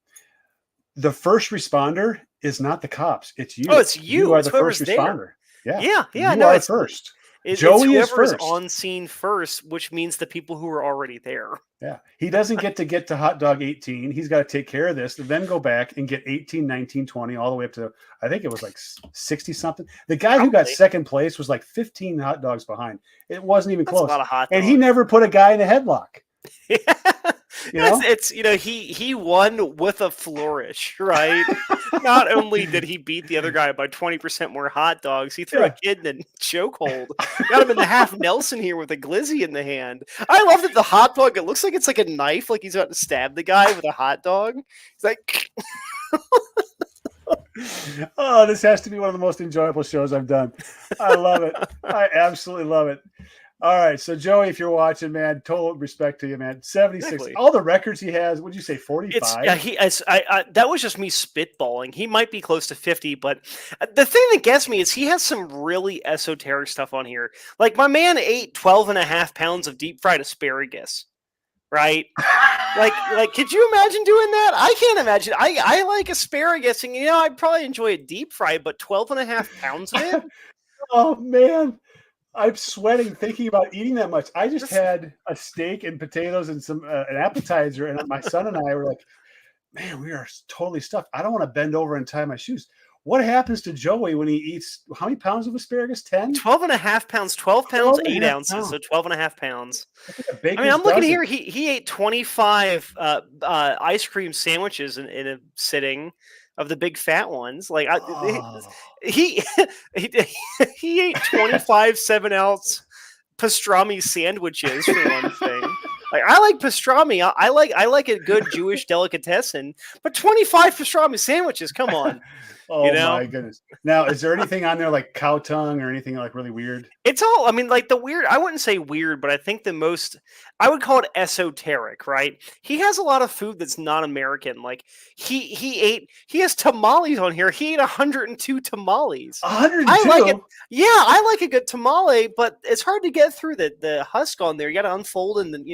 the first responder is not the cops. It's you. Oh, it's you. You are the first responder. Yeah. Yeah. You are first. Joey is first. On scene first, which means the people who are already there. Yeah. He doesn't get to hot dog 18. He's got to take care of this, then go back and get 18, 19, 20, all the way up to, I think it was like 60 something. The guy who got second place was like 15 hot dogs behind. It wasn't even close. A lot of hot dogs. And he never put a guy in a headlock. He won with a flourish, right? Not only did he beat the other guy by 20% more hot dogs, he threw a kid in a chokehold. Got him in the half Nelson here with a glizzy in the hand. I love that the hot dog, it looks like it's like a knife, like he's about to stab the guy with a hot dog. He's like oh, this has to be one of the most enjoyable shows I've done. I love it. I absolutely love it. All right, so Joey, if you're watching, man, total respect to you, man. 76, exactly. All the records he has. Would you say 45? That was just me spitballing. He might be close to 50, but the thing that gets me is he has some really esoteric stuff on here. Like my man ate 12 and a half pounds of deep fried asparagus, right? like, could you imagine doing that? I can't imagine. I like asparagus, and I'd probably enjoy it deep fried, but 12 and a half pounds of it. Oh man. I'm sweating thinking about eating that much. I just had a steak and potatoes and some an appetizer, and my son and I were like, man, we are totally stuffed. I don't want to bend over and tie my shoes. What happens to Joey when he eats, how many pounds of asparagus? 10? 12 and a half pounds, 12 pounds, 8 ounces, so 12 and a half pounds. I'm looking here, he ate 25 ice cream sandwiches in a sitting of the big fat ones. Like he ate 25 7-ounce pastrami sandwiches for one thing. Like I like pastrami. I like a good Jewish delicatessen, but 25 pastrami sandwiches, come on. Oh my goodness. Now, is there anything on there like cow tongue or anything like really weird? It's all, like the weird, I wouldn't say weird, but I think I would call it esoteric, right? He has a lot of food that's not American. Like he has tamales on here. He ate 102 tamales. 102? I like it. Yeah, I like a good tamale, but it's hard to get through the husk on there. You got to unfold and then,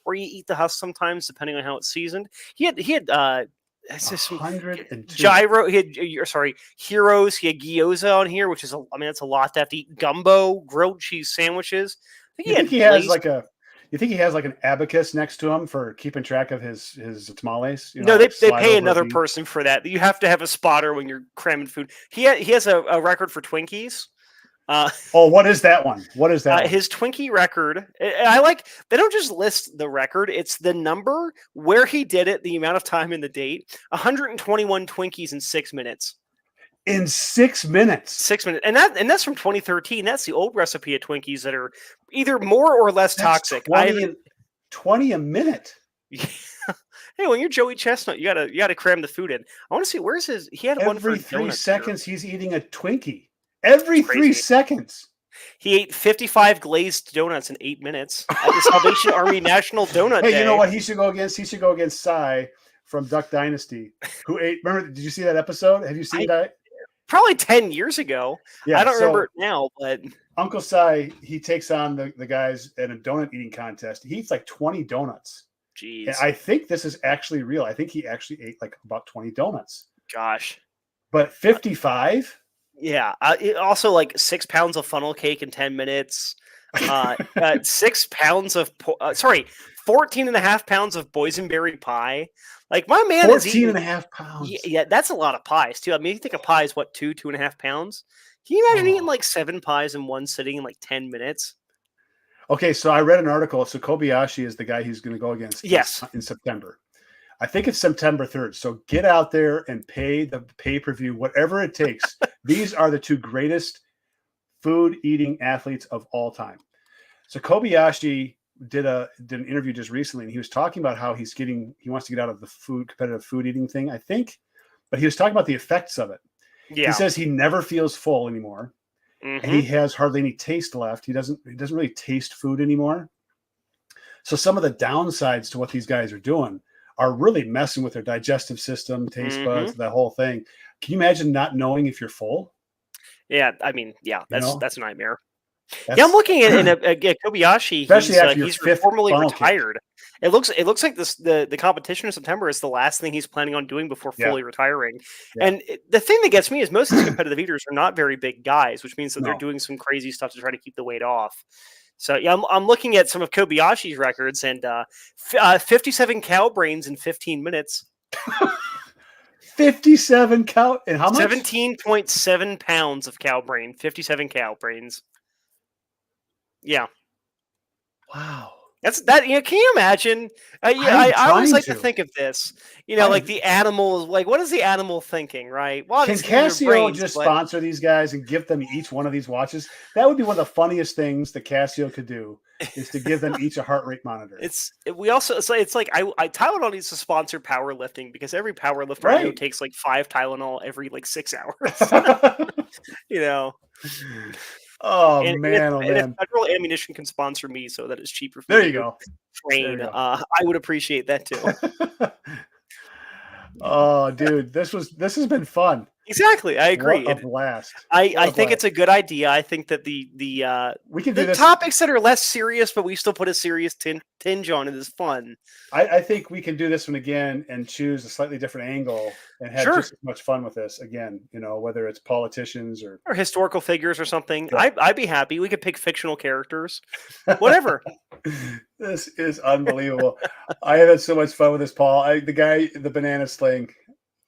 or you eat the husk sometimes depending on how it's seasoned. He had gyro. He had heroes. He had gyoza on here, which is that's a lot to have to eat. Gumbo, grilled cheese sandwiches. You think he has like an abacus next to him for keeping track of his tamales? No, they pay another person for that. You have to have a spotter when you're cramming food. He has a record for Twinkies. What is that one? What is that? His Twinkie record. They don't just list the record; it's the number, where he did it, the amount of time, and the date. 121 Twinkies in 6 minutes. In 6 minutes. 6 minutes, and that's from 2013. That's the old recipe of Twinkies that are either more or less toxic. 20 a minute. Yeah. Hey, when you're Joey Chestnut, you gotta cram the food in. I want to see where's his. He had one for every 3 seconds. He's eating a Twinkie. Every 3 seconds. He ate 55 glazed donuts in 8 minutes at the Salvation Army National Donut Day. Hey, you know what he should go against? He should go against Cy from Duck Dynasty, who ate. Remember? Did you see that episode? Have you seen that? Probably 10 years ago. Yeah, I don't remember it now, but Uncle Cy, he takes on the guys in a donut eating contest. He eats like 20 donuts. Jeez. And I think this is actually real. I think he actually ate like about 20 donuts. Gosh. But 55? Yeah. Also like 6 pounds of funnel cake in 10 minutes. 6 pounds of 14 and a half pounds of boysenberry pie. Like my man 14 and a half pounds. Yeah, that's a lot of pies too. I mean, you think a pie is what, 2.5 pounds? Can you imagine eating like 7 pies in one sitting in like 10 minutes? Okay, so I read an article. So Kobayashi is the guy he's going to go against in September. I think it's September 3rd. So get out there and pay the pay-per-view, whatever it takes. These are the two greatest food-eating athletes of all time. So Kobayashi did an interview just recently, and he was talking about how he wants to get out of the competitive food eating thing, I think. But he was talking about the effects of it. Yeah. He says he never feels full anymore. Mm-hmm. And he has hardly any taste left. He doesn't really taste food anymore. So some of the downsides to what these guys are doing are really messing with their digestive system, taste buds, that whole thing. Can you imagine not knowing if you're full? Yeah, I mean, yeah, You know, that's a nightmare. Yeah, I'm that's looking at Kobayashi. especially after your He's fifth formally funnel cake. retired. It looks like the competition in September is the last thing he's planning on doing before Yeah. fully retiring. Yeah. And the thing that gets me is most of these competitive eaters are not very big guys, which means that they're No. doing some crazy stuff to try to keep the weight off. So yeah, I'm looking at some of Kobayashi's records, and 57 cow brains in 15 minutes. 57 cow and how much? 17.7 pounds of cow brain. 57 cow brains. Yeah. Wow. That's that. Can you imagine? I always like to think of this. Like the animal. Like, what is the animal thinking, right? Well, can Casio just sponsor these guys and give them each one of these watches? That would be one of the funniest things that Casio could do, is to give them each a heart rate monitor. It's like Tylenol needs to sponsor powerlifting, because every powerlifter I know takes like 5 Tylenol every like 6 hours. Oh, and man, if Federal Ammunition can sponsor me so that it's cheaper for there me you to go. train, I would appreciate that too. Oh, dude, this has been fun. Exactly, I agree. What a blast. I think it's a good idea. I think that we can do topics that are less serious, but we still put a serious tinge on it is fun. I think we can do this one again and choose a slightly different angle and have just as much fun with this again. Whether it's politicians or historical figures or something. Yeah. I'd be happy. We could pick fictional characters, whatever. This is unbelievable. I had so much fun with this, Paul. The banana sling.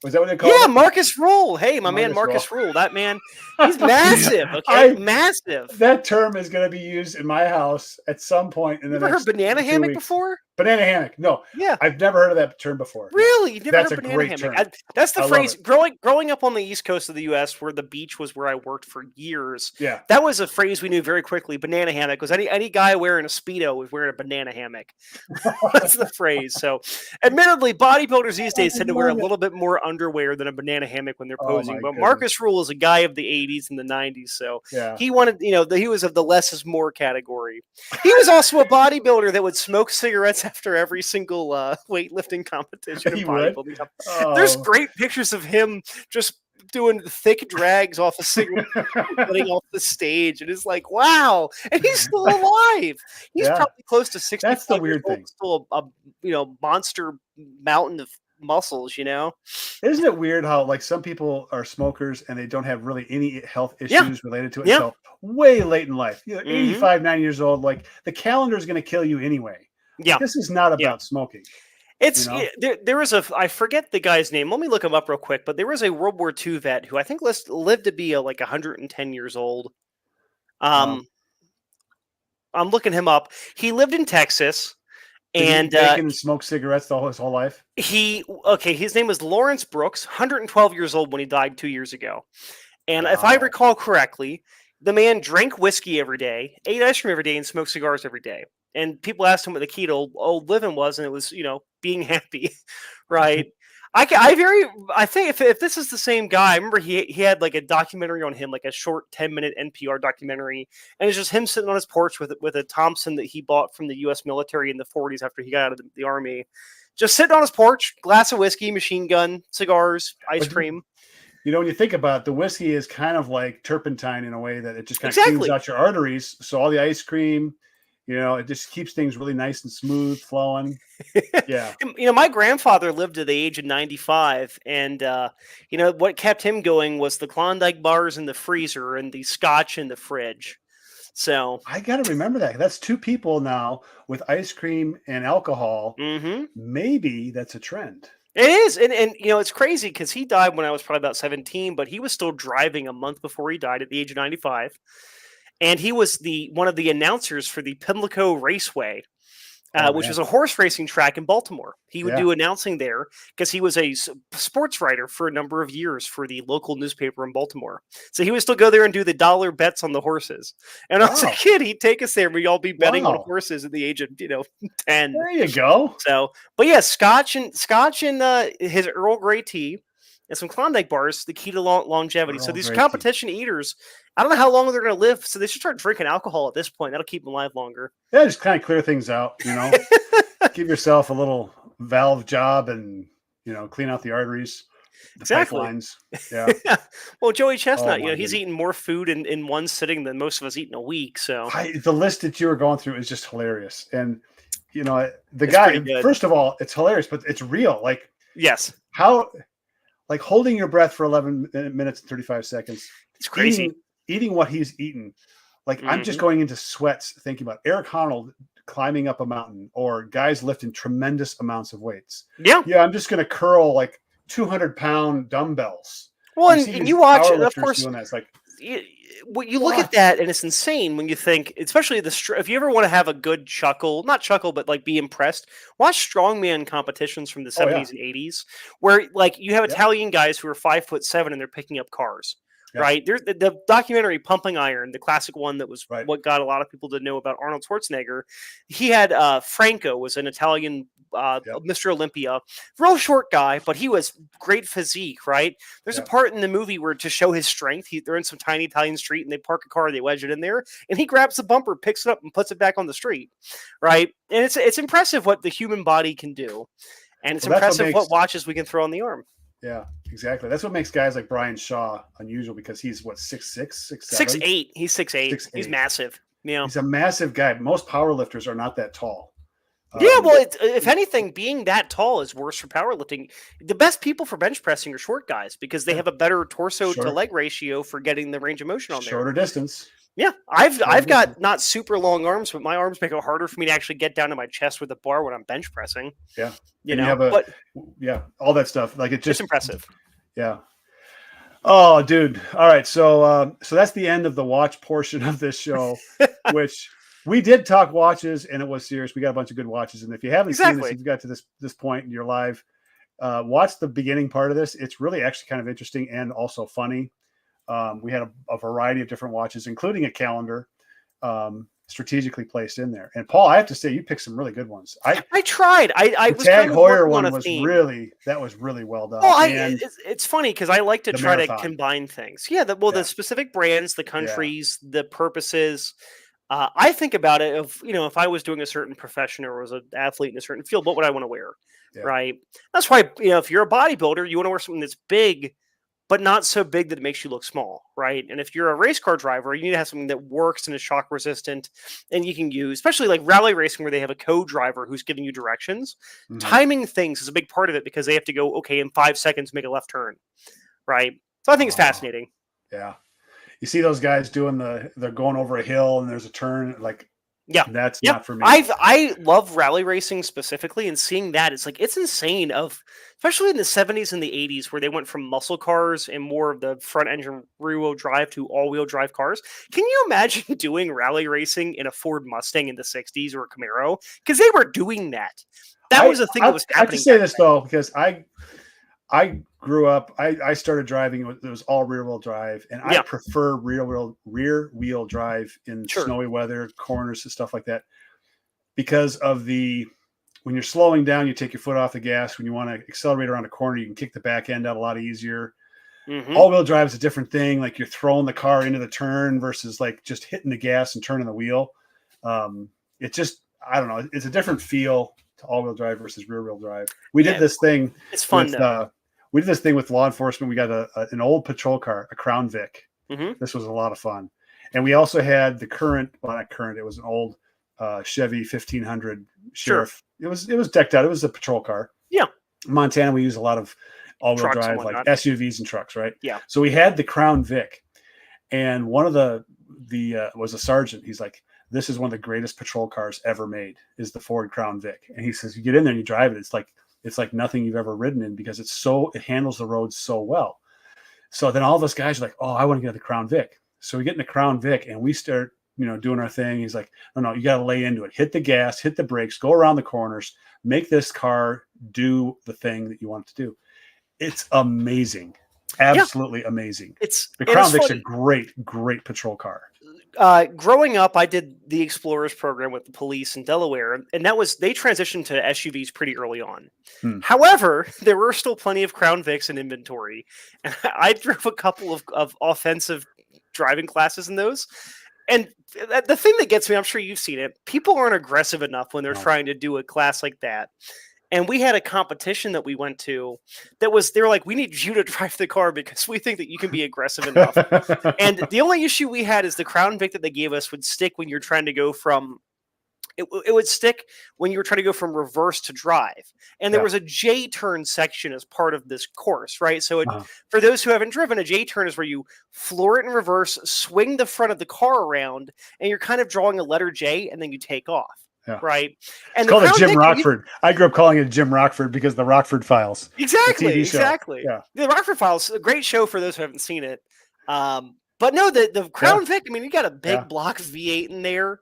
Was that what they called it? Yeah, Marcus Rule. Hey, man, Marcus Rule. That man, he's massive. Okay, massive. That term is going to be used in my house at some point in the next. Ever heard banana hammock before? Banana hammock. No. Yeah. I've never heard of that term before. Really? You've never heard banana hammock? That's the phrase. Growing up on the East Coast of the U.S., where the beach was where I worked for years. Yeah. That was a phrase we knew very quickly. Banana hammock was any guy wearing a Speedo was wearing a banana hammock. That's the phrase. So, admittedly, bodybuilders these days tend to wear a little bit more underwear than a banana hammock when they're posing. But Marcus Rule is a guy of the 80s and the 90s. So he wanted, he was of the less is more category. He was also a bodybuilder that would smoke cigarettes after every single weightlifting competition. There's great pictures of him just doing thick drags off a cigarette, getting off the stage, and it's like, wow! And he's still alive. He's probably close to 60. That's the weird thing. Still a monster mountain of muscles. Isn't it weird how like some people are smokers and they don't have really any health issues related to it until way late in life? 85, 90 years old. Like the calendar is going to kill you anyway. Yeah, this is not about smoking. It's there was I forget the guy's name. Let me look him up real quick. But there was a World War II vet who I think lived to be like 110 years old. I'm looking him up. He lived in Texas. And he smoked cigarettes his whole life. His name was Lawrence Brooks, 112 years old when he died 2 years ago. And if I recall correctly, the man drank whiskey every day, ate ice cream every day, and smoked cigars every day. And people asked him what the key to old living was, and it was, being happy, right? I think if this is the same guy, I remember he had like a documentary on him, like a short 10-minute NPR documentary, and it's just him sitting on his porch with a Thompson that he bought from the U.S. military in the 40s after he got out of the army, just sitting on his porch, glass of whiskey, machine gun, cigars, ice cream. When you think about it, the whiskey is kind of like turpentine in a way that it just kind of cleans out your arteries. So all the ice cream, it just keeps things really nice and smooth flowing. Yeah. My grandfather lived to the age of 95, and what kept him going was the Klondike bars in the freezer and the scotch in the fridge. So I got to remember that. That's two people now with ice cream and alcohol. Mm-hmm. Maybe that's a trend. It is, and it's crazy because he died when I was probably about 17, but he was still driving a month before he died at the age of 95, and he was one of the announcers for the Pimlico Raceway, which was a horse racing track in Baltimore. He would do announcing there because he was a sports writer for a number of years for the local newspaper in Baltimore. So he would still go there and do the dollar bets on the horses. And as a kid, he'd take us there and we'd all be betting on horses at the age of 10. There you go. So, but yeah, Scotch and his Earl Grey tea. and some Klondike bars, the key to longevity. So these great competition eaters, I don't know how long they're going to live, so they should start drinking alcohol at this point. That'll keep them alive longer. Yeah, just kind of clear things out, Give yourself a little valve job and, clean out the arteries, the pipelines. Yeah. Well, Joey Chestnut, he's eating more food in one sitting than most of us eat in a week. So the list that you were going through is just hilarious. And, the guy, first of all, it's hilarious, but it's real. Like, yes. How, like holding your breath for 11 minutes and 35 seconds. It's crazy. Eating what he's eaten. Like, I'm just going into sweats thinking about Alex Honnold climbing up a mountain, or guys lifting tremendous amounts of weights. Yeah. Yeah. I'm just going to curl like 200-pound dumbbells. Well, and you watch, of course, doing that. It's like, you look at that and it's insane when you think, especially if you ever want to have a good not chuckle, but like be impressed, watch strongman competitions from the 70s and 80s, where like you have Italian guys who are 5'7" and they're picking up cars. Right. There's the documentary Pumping Iron, the classic one that was what got a lot of people to know about Arnold Schwarzenegger. He had Franco was an Italian Mr. Olympia, real short guy, but he was great physique. Right. There's a part in the movie where to show his strength, they're in some tiny Italian street and they park a car, they wedge it in there, and he grabs the bumper, picks it up, and puts it back on the street. Right. And it's impressive what the human body can do, and it's impressive what watches we can throw on the arm. Yeah, exactly. That's what makes guys like Brian Shaw unusual, because he's what, 6'6", 6'7"? 6'8". He's 6'8". He's massive. Yeah, he's a massive guy. Most powerlifters are not that tall. Yeah, well, if anything, being that tall is worse for powerlifting. The best people for bench pressing are short guys because they have a better torso to leg ratio for getting the range of motion on there. Shorter distance. Yeah, I've got not super long arms, but my arms make it harder for me to actually get down to my chest with a bar when I'm bench pressing. Yeah, you know, all that stuff. Like it's impressive. Yeah. Oh, dude. All right. So that's the end of the watch portion of this show, which we did talk watches and it was serious. We got a bunch of good watches. And if you haven't seen this, if you got to this point in your live, watch the beginning part of this. It's really actually kind of interesting and also funny. We had a variety of different watches, including a calendar, strategically placed in there. And Paul, I have to say, you picked some really good ones. I tried. I was Tag Heuer one was really well done. Well, it's funny because I like to try to combine things. Yeah. The specific brands, the countries, the purposes. I think about it if I was doing a certain profession or was an athlete in a certain field, what would I want to wear? Yeah. Right. That's why, if you're a bodybuilder, you want to wear something that's big, but not so big that it makes you look small, right? And if you're a race car driver, you need to have something that works and is shock resistant and you can use, especially like rally racing where they have a co-driver who's giving you directions. Mm-hmm. Timing things is a big part of it because they have to go, okay, in 5 seconds, make a left turn, right? So I think it's fascinating. Yeah. You see those guys they're going over a hill and there's a turn, like, that's not for me. I love rally racing specifically, and seeing that it's insane. Especially in the 70s and the 80s, where they went from muscle cars and more of the front engine rear wheel drive to all wheel drive cars. Can you imagine doing rally racing in a Ford Mustang in the 60s or a Camaro? Because they were doing that. That was a thing that was happening. I have to say this though, because I grew up. I started driving. It was all rear wheel drive, and I prefer rear wheel drive in snowy weather, corners and stuff like that, because of when you're slowing down, you take your foot off the gas. When you want to accelerate around a corner, you can kick the back end out a lot easier. Mm-hmm. All wheel drive is a different thing. Like you're throwing the car into the turn versus like just hitting the gas and turning the wheel. It just, I don't know. It's a different feel to all wheel drive versus rear wheel drive. We did this thing. It's fun. We did this thing with law enforcement. We got an old patrol car, a Crown Vic. Mm-hmm. This was a lot of fun. And we also had the not current, it was an old Chevy 1500 Sheriff. It was decked out. It was a patrol car. Yeah. In Montana, we use a lot of all-wheel drive, like SUVs and trucks, right? Yeah. So we had the Crown Vic. And one of the was a sergeant. He's like, this is one of the greatest patrol cars ever made, is the Ford Crown Vic. And he says, you get in there and you drive it. It's like nothing you've ever ridden in because it handles the roads so well. So then all of us guys are like, oh, I want to get the Crown Vic. So we get in the Crown Vic and we start, doing our thing. He's like, no, you got to lay into it. Hit the gas, hit the brakes, go around the corners, make this car do the thing that you want it to do. It's amazing. Absolutely amazing. The Crown Vic's a great, great patrol car. growing up, I did the Explorers program with the police in Delaware, and they transitioned to SUVs pretty early on. However, there were still plenty of Crown Vics in inventory, and I drove a couple of offensive driving classes in those. And the thing that gets me, I'm sure you've seen it, people aren't aggressive enough when they're trying to do a class like that. And we had a competition that we went to they were like, we need you to drive the car because we think that you can be aggressive enough. And the only issue we had is the Crown Vic that they gave us would stick when you're trying to go from it would stick when you were trying to go from reverse to drive. And there was a J turn section as part of this course, right? So for those who haven't driven, a J turn is where you floor it in reverse, swing the front of the car around, and you're kind of drawing a letter J, and then you take off. Yeah. Right. And it's called a Jim Rockford. I grew up calling it Jim Rockford because the Rockford Files. Exactly. Exactly. Yeah. The Rockford Files, a great show for those who haven't seen it. But no, the Crown Vic, I mean, you got a big block V8 in there.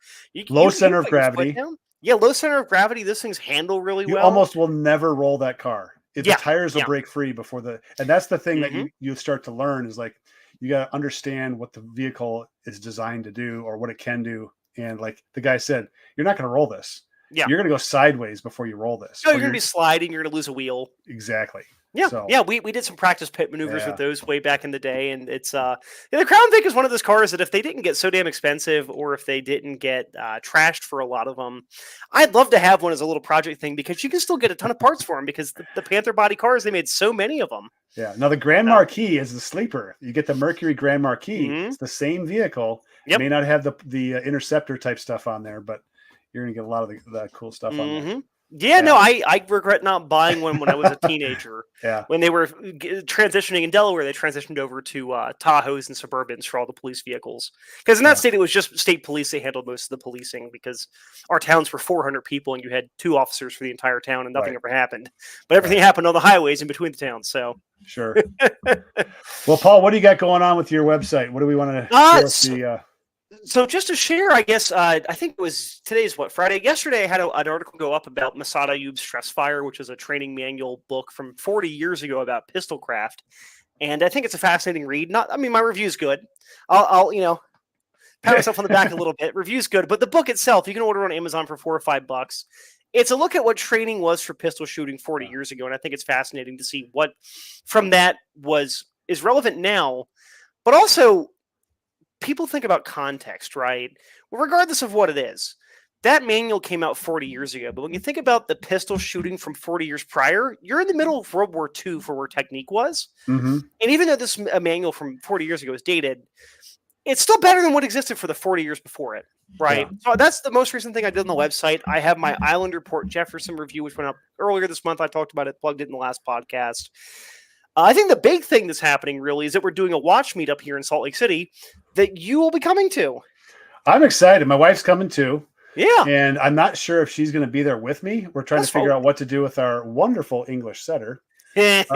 Low center of gravity. Yeah, low center of gravity. Those things handle really well. You almost will never roll that car. The tires will break free before and that's the thing that you start to learn is like, you got to understand what the vehicle is designed to do or what it can do. And like the guy said, you're not going to roll this. Yeah. You're going to go sideways before you roll this. No, you're going to be sliding. You're going to lose a wheel. Exactly. Yeah. So, yeah. We did some practice pit maneuvers with those way back in the day. And it's, the Crown Vic is one of those cars that if they didn't get so damn expensive or if they didn't get trashed for a lot of them, I'd love to have one as a little project thing because you can still get a ton of parts for them because the Panther body cars, they made so many of them. Yeah. Now the Grand Marquis is the sleeper. You get the Mercury Grand Marquis. It's the same vehicle. It may not have the Interceptor type stuff on there, but you're going to get a lot of the cool stuff on there. Yeah, no, I regret not buying one when I was a teenager. When they were transitioning in Delaware, they transitioned over to Tahoes and Suburbans for all the police vehicles. Because in that state, it was just state police. They handled most of the policing because our towns were 400 people and you had 2 officers for the entire town and nothing ever happened. But everything happened on the highways in between the towns. So sure. Well, Paul, what do you got going on with your website? What do we want to share with So just to share, I guess, I think it was today's Friday. Yesterday, I had an article go up about Masad Ayoub's Stress Fire, which is a training manual book from 40 years ago about pistol craft. And I think it's a fascinating read. My review is good. I'll pat myself on the back a little bit. Review's good, but the book itself, you can order on Amazon for $4 or $5. It's a look at what training was for pistol shooting 40 years ago. And I think it's fascinating to see what from that is relevant now, but also people think about context, right? Well, regardless of what it is, that manual came out 40 years ago. But when you think about the pistol shooting from 40 years prior, you're in the middle of World War II for where technique was. And even though this manual from 40 years ago is dated, it's still better than what existed for the 40 years before it, right? So that's the most recent thing I did on the website. I have my Islander Port Jefferson review, which went up earlier this month. I talked about it, plugged it in the last podcast. I think the big thing that's happening really is that we're doing a watch meetup here in Salt Lake City that you will be coming to. I'm excited. My wife's coming too. Yeah. And I'm not sure if she's going to be there with me. We're trying to figure out what to do with our wonderful English setter. But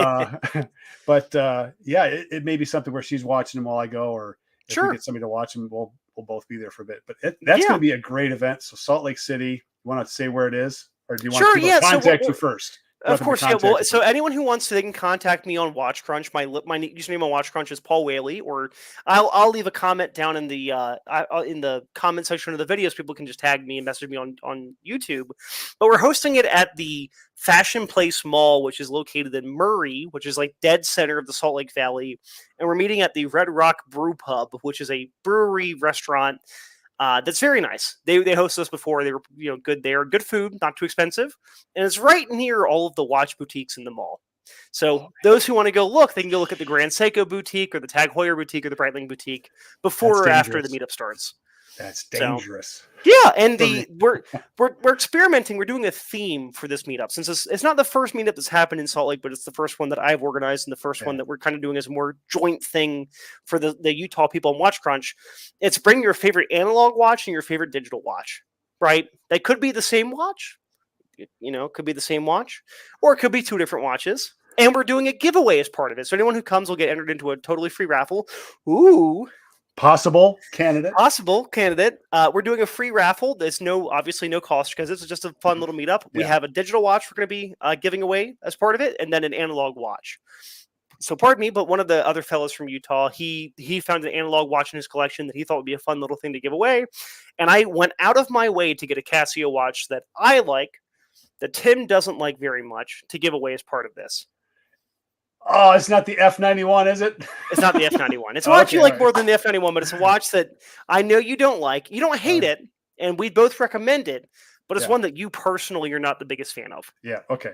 it may be something where she's watching them while I go, or if we get somebody to watch them, we'll both be there for a bit. But that's going to be a great event. So Salt Lake City, you want to say where it is? Or do you want to contact you first? Of course, yeah. Well, so anyone who wants to, they can contact me on WatchCrunch. My username on WatchCrunch is Paul Whaley, or I'll leave a comment down in the comment section of the videos. People can just tag me and message me on YouTube. But we're hosting it at the Fashion Place Mall, which is located in Murray, which is like dead center of the Salt Lake Valley. And we're meeting at the Red Rock Brew Pub, which is a brewery restaurant. That's very nice. They hosted us before. They were good there. Good food, not too expensive, and it's right near all of the watch boutiques in the mall. So those who want to go look, they can go look at the Grand Seiko boutique or the Tag Heuer boutique or the Breitling boutique before or after the meetup starts. That's dangerous. Yeah, and we're experimenting. We're doing a theme for this meetup since it's not the first meetup that's happened in Salt Lake, but it's the first one that I've organized and the first one that we're kind of doing as a more joint thing for the Utah people on WatchCrunch. It's bring your favorite analog watch and your favorite digital watch, right? They could be the same watch, could be the same watch, or it could be 2 different watches. And we're doing a giveaway as part of it. So anyone who comes will get entered into a totally free raffle. Ooh. Possible candidate. We're doing a free raffle. There's obviously no cost because it's just a fun little meetup. We have a digital watch we're going to be giving away as part of it, and then an analog watch. So pardon me, but one of the other fellows from Utah, he found an analog watch in his collection that he thought would be a fun little thing to give away. And I went out of my way to get a Casio watch that I like, that Tim doesn't like very much, to give away as part of this. Oh, it's not the F91, is it? It's not the F91. It's a watch you like more than the F91, but it's a watch that I know you don't like. You don't hate it, and we both recommend it, but it's one that you personally are not the biggest fan of. Yeah, okay.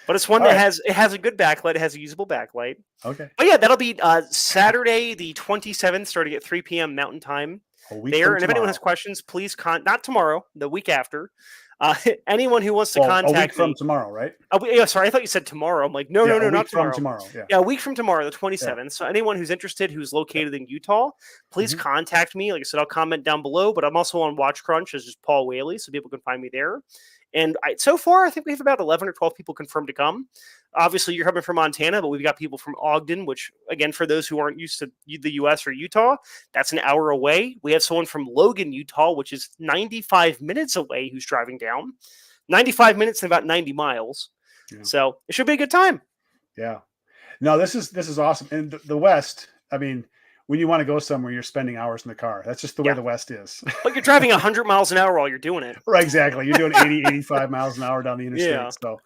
But it's one that has a good backlight. It has a usable backlight. Okay. But yeah, that'll be Saturday the 27th, starting at 3 p.m. Mountain Time. There, and if anyone has questions, please not tomorrow, the week after. Anyone who wants to contact a week from me, tomorrow, right? Yeah, sorry, I thought you said tomorrow. I'm like, no, not tomorrow. Tomorrow. Yeah, a week from tomorrow, the 27th. Yeah. So anyone who's interested, who's located in Utah, please contact me. Like I said, I'll comment down below, but I'm also on Watch Crunch as just Paul Whaley, so people can find me there. And so far, I think we have about 11 or 12 people confirmed to come. Obviously, you're coming from Montana, but we've got people from Ogden, which, again, for those who aren't used to the U.S. or Utah, that's an hour away. We have someone from Logan, Utah, which is 95 minutes away, who's driving down. 95 minutes and about 90 miles. Yeah. So it should be a good time. Yeah. No, this is awesome. And the West, I mean, when you want to go somewhere, you're spending hours in the car. That's just the way the West is. But you're driving 100 miles an hour while you're doing it. Right, exactly. You're doing 80, 85 miles an hour down the interstate. Yeah. So,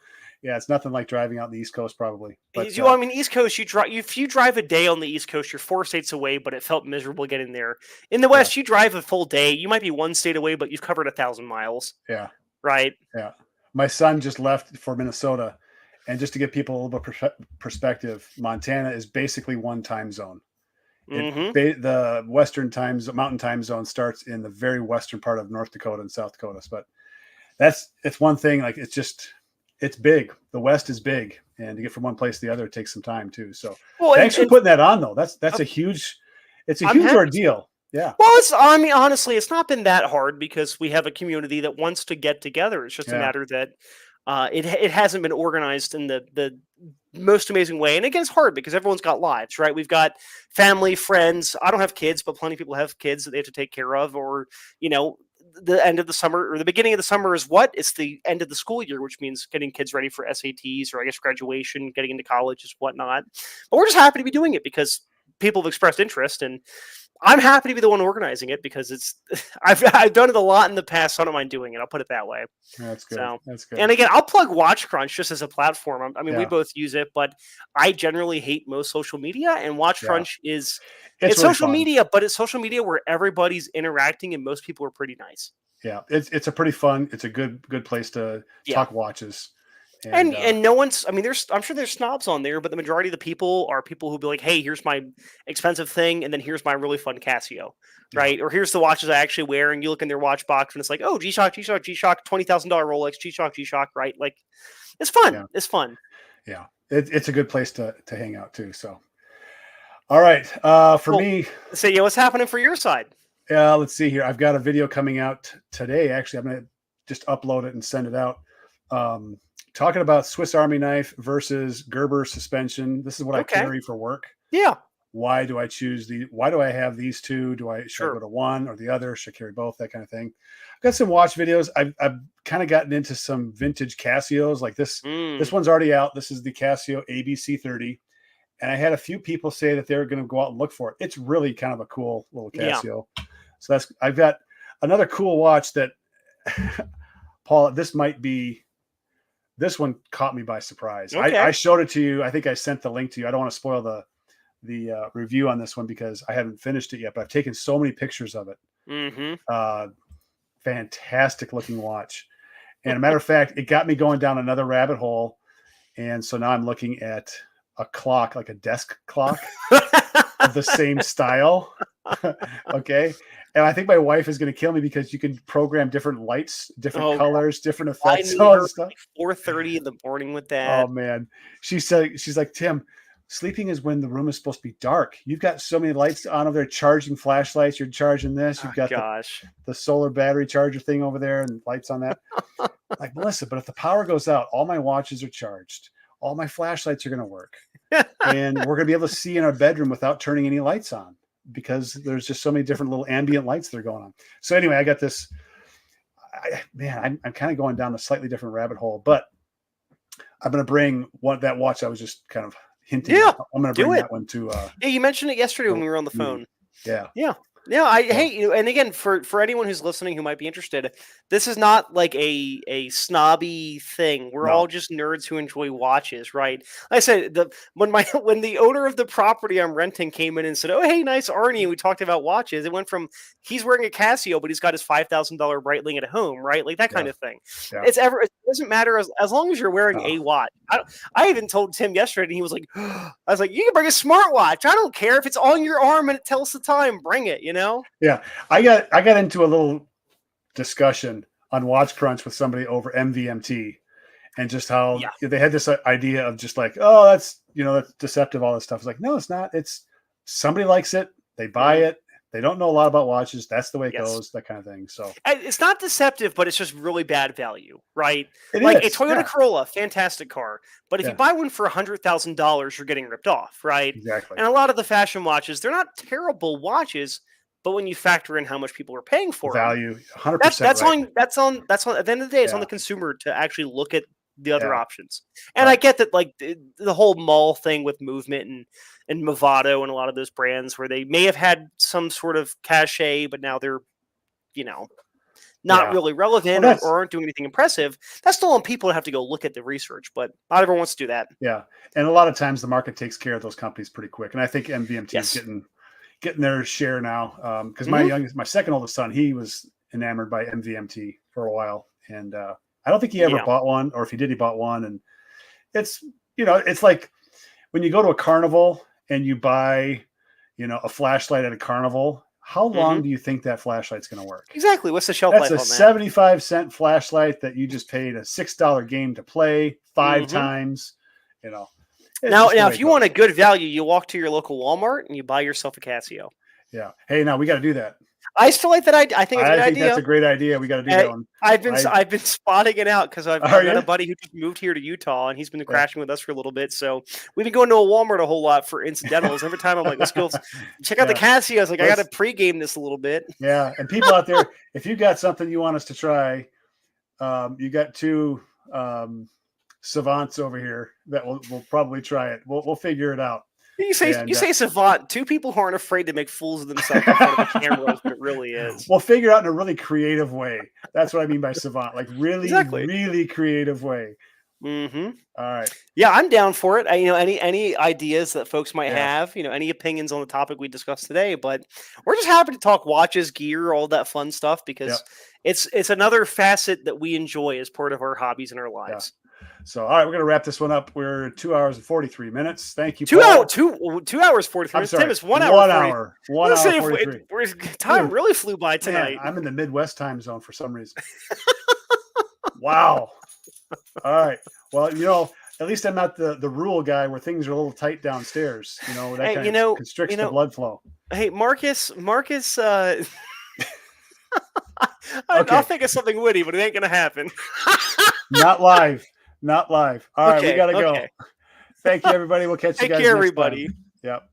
yeah, it's nothing like driving out the East Coast, probably. But, I mean, East Coast, if you drive a day on the East Coast, you're 4 states away, but it felt miserable getting there. In the West, you drive a full day. You might be 1 state away, but you've covered 1,000 miles. Yeah. Right. Yeah. My son just left for Minnesota, and just to give people a little bit perspective, Montana is basically one time zone. The Western Mountain Time Zone starts in the very western part of North Dakota and South Dakota. But it's one thing. Like it's big. The West is big, and to get from one place to the other, it takes some time too. So thanks for putting that on, though. That's a huge. It's a huge ordeal. Yeah. Well, I mean, honestly, it's not been that hard because we have a community that wants to get together. It's just a matter that it hasn't been organized in the most amazing way. And again, it's hard because everyone's got lives, right? We've got family, friends. I don't have kids, but plenty of people have kids that they have to take care of, or, the end of the summer or the beginning of the summer is what? It's the end of the school year, which means getting kids ready for SATs or I guess graduation, getting into college is whatnot. But we're just happy to be doing it because people have expressed interest, and I'm happy to be the one organizing it because I've done it a lot in the past, so I don't mind doing it. I'll put it that way. That's good. That's good. And again, I'll plug Watch Crunch just as a platform. I mean, we both use it, but I generally hate most social media, and Watch Crunch is it's really social media, but it's social media where everybody's interacting and most people are pretty nice. Yeah, it's a pretty fun. It's a good place to talk watches. And no one's, I mean, I'm sure there's snobs on there, but the majority of the people are people who be like, hey, here's my expensive thing, and then here's my really fun Casio, right? Or here's the watches I actually wear, and you look in their watch box, and it's like, oh, G.Shock, $20,000 Rolex, G.Shock, right? Like, it's fun. Yeah. It's fun. Yeah, it's a good place to hang out too. So, all right, for me. So, what's happening for your side? Yeah, let's see here. I've got a video coming out today. Actually, I'm going to just upload it and send it out. Talking about Swiss Army knife versus Gerber suspension. This is what I carry for work. Yeah. Why do I choose why do I have these two? Should I go to one or the other? Should I carry both? That kind of thing. I've got some watch videos. I've kind of gotten into some vintage Casios like this. This one's already out. This is the Casio ABC30. And I had a few people say that they're going to go out and look for it. It's really kind of a cool little Casio. Yeah. So I've got another cool watch that Paul, this one caught me by surprise. Okay. I showed it to you. I think I sent the link to you. I don't want to spoil the review on this one because I haven't finished it yet, but I've taken so many pictures of it. Fantastic looking watch. And a matter of fact, it got me going down another rabbit hole. And so now I'm looking at a clock, like a desk clock of the same style. Okay. And I think my wife is going to kill me because you can program different lights, different colors, different effects. All stuff. Like 4:30 in the morning with that. Oh man, she's like, Tim, sleeping is when the room is supposed to be dark. You've got so many lights on over there, charging flashlights. You're charging this. You've got the solar battery charger thing over there and lights on that. Like, Melissa, but if the power goes out, all my watches are charged. All my flashlights are going to work, and we're going to be able to see in our bedroom without turning any lights on, because there's just so many different little ambient lights that are going on. So anyway, I got this, I'm kind of going down a slightly different rabbit hole, but I'm going to bring that watch I was just kind of hinting. Yeah, I'm going to bring that one to. Yeah, you mentioned it yesterday when we were on the phone. Yeah. Yeah. Yeah, hey, and again, for anyone who's listening who might be interested, this is not like a snobby thing. We're all just nerds who enjoy watches, right? Like I said, when the owner of the property I'm renting came in and said, "Oh, hey, nice Arnie," and we talked about watches. It went from he's wearing a Casio, but he's got his $5,000 Breitling at home, right? Like that kind of thing. Yeah. It doesn't matter as long as you're wearing a watch. I even told Tim yesterday, and he was like, I was like, you can bring a smartwatch. I don't care if it's on your arm and it tells the time. Bring it, you know? Yeah. I got into a little discussion on Watch Crunch with somebody over MVMT and just how they had this idea of just like, oh, that's deceptive, all this stuff. It's like, no, it's not. It's somebody likes it. They buy it. They don't know a lot about watches. That's the way it goes, that kind of thing. So it's not deceptive, but it's just really bad value, right? It like is, a Toyota Corolla, fantastic car. But if you buy one for $100,000, you're getting ripped off, right? Exactly. And a lot of the fashion watches, they're not terrible watches, but when you factor in how much people are paying for value, 100%. That's on. At the end of the day, it's on the consumer to actually look at the other options. And I get that, like the whole mall thing with Movement and Movado and a lot of those brands where they may have had some sort of cachet, but now they're, not really relevant or aren't doing anything impressive. That's still on people to have to go look at the research, but not everyone wants to do that. Yeah. And a lot of times the market takes care of those companies pretty quick. And I think MVMT is getting their share now. Because my second oldest son, he was enamored by MVMT for a while. And I don't think he ever bought one, or if he did, he bought one. And it's, it's like when you go to a carnival and you buy, a flashlight at a carnival, how long do you think that flashlight's going to work? Exactly. What's the shelf life on that? That's a 75-cent flashlight that you just paid a $6 game to play 5 times, Now, if you want a good value, you walk to your local Walmart and you buy yourself a Casio. Yeah. Hey, now we got to do that. I still like that idea. I think it's a good idea. That's a great idea. We got to do that one. I've been spotting it out because I've got a buddy who just moved here to Utah and he's been crashing with us for a little bit. So we've been going to a Walmart a whole lot for incidentals. Every time I'm like, let's go check out the Casio. I was like, I got to pregame this a little bit. Yeah, and people out there, if you got something you want us to try, you got 2 savants over here that will probably try it. We'll figure it out. You say savant. 2 people who aren't afraid to make fools of themselves in front of the camera, but it really is. We'll figure it out in a really creative way. That's what I mean by savant. Like really, really creative way. Mm-hmm. All right. Yeah, I'm down for it. Any ideas that folks might have, any opinions on the topic we discussed today, but we're just happy to talk watches, gear, all that fun stuff because it's another facet that we enjoy as part of our hobbies and our lives. Yeah. So, all right, we're going to wrap this one up. We're 2 hours and 43 minutes. Thank you, 2 Paul. 2 hours 43 minutes. Tim, it's 1 hour. 1 hour. 1 hour 43. Time really flew by tonight. Man, I'm in the Midwest time zone for some reason. Wow. All right. Well, at least I'm not the rural guy where things are a little tight downstairs. That kind of constricts the blood flow. Hey, Marcus. I'll think of something witty, but it ain't going to happen. Not live. All right, we got to go. Thank you, everybody. We'll catch you guys next time. Take care, everybody. Yep.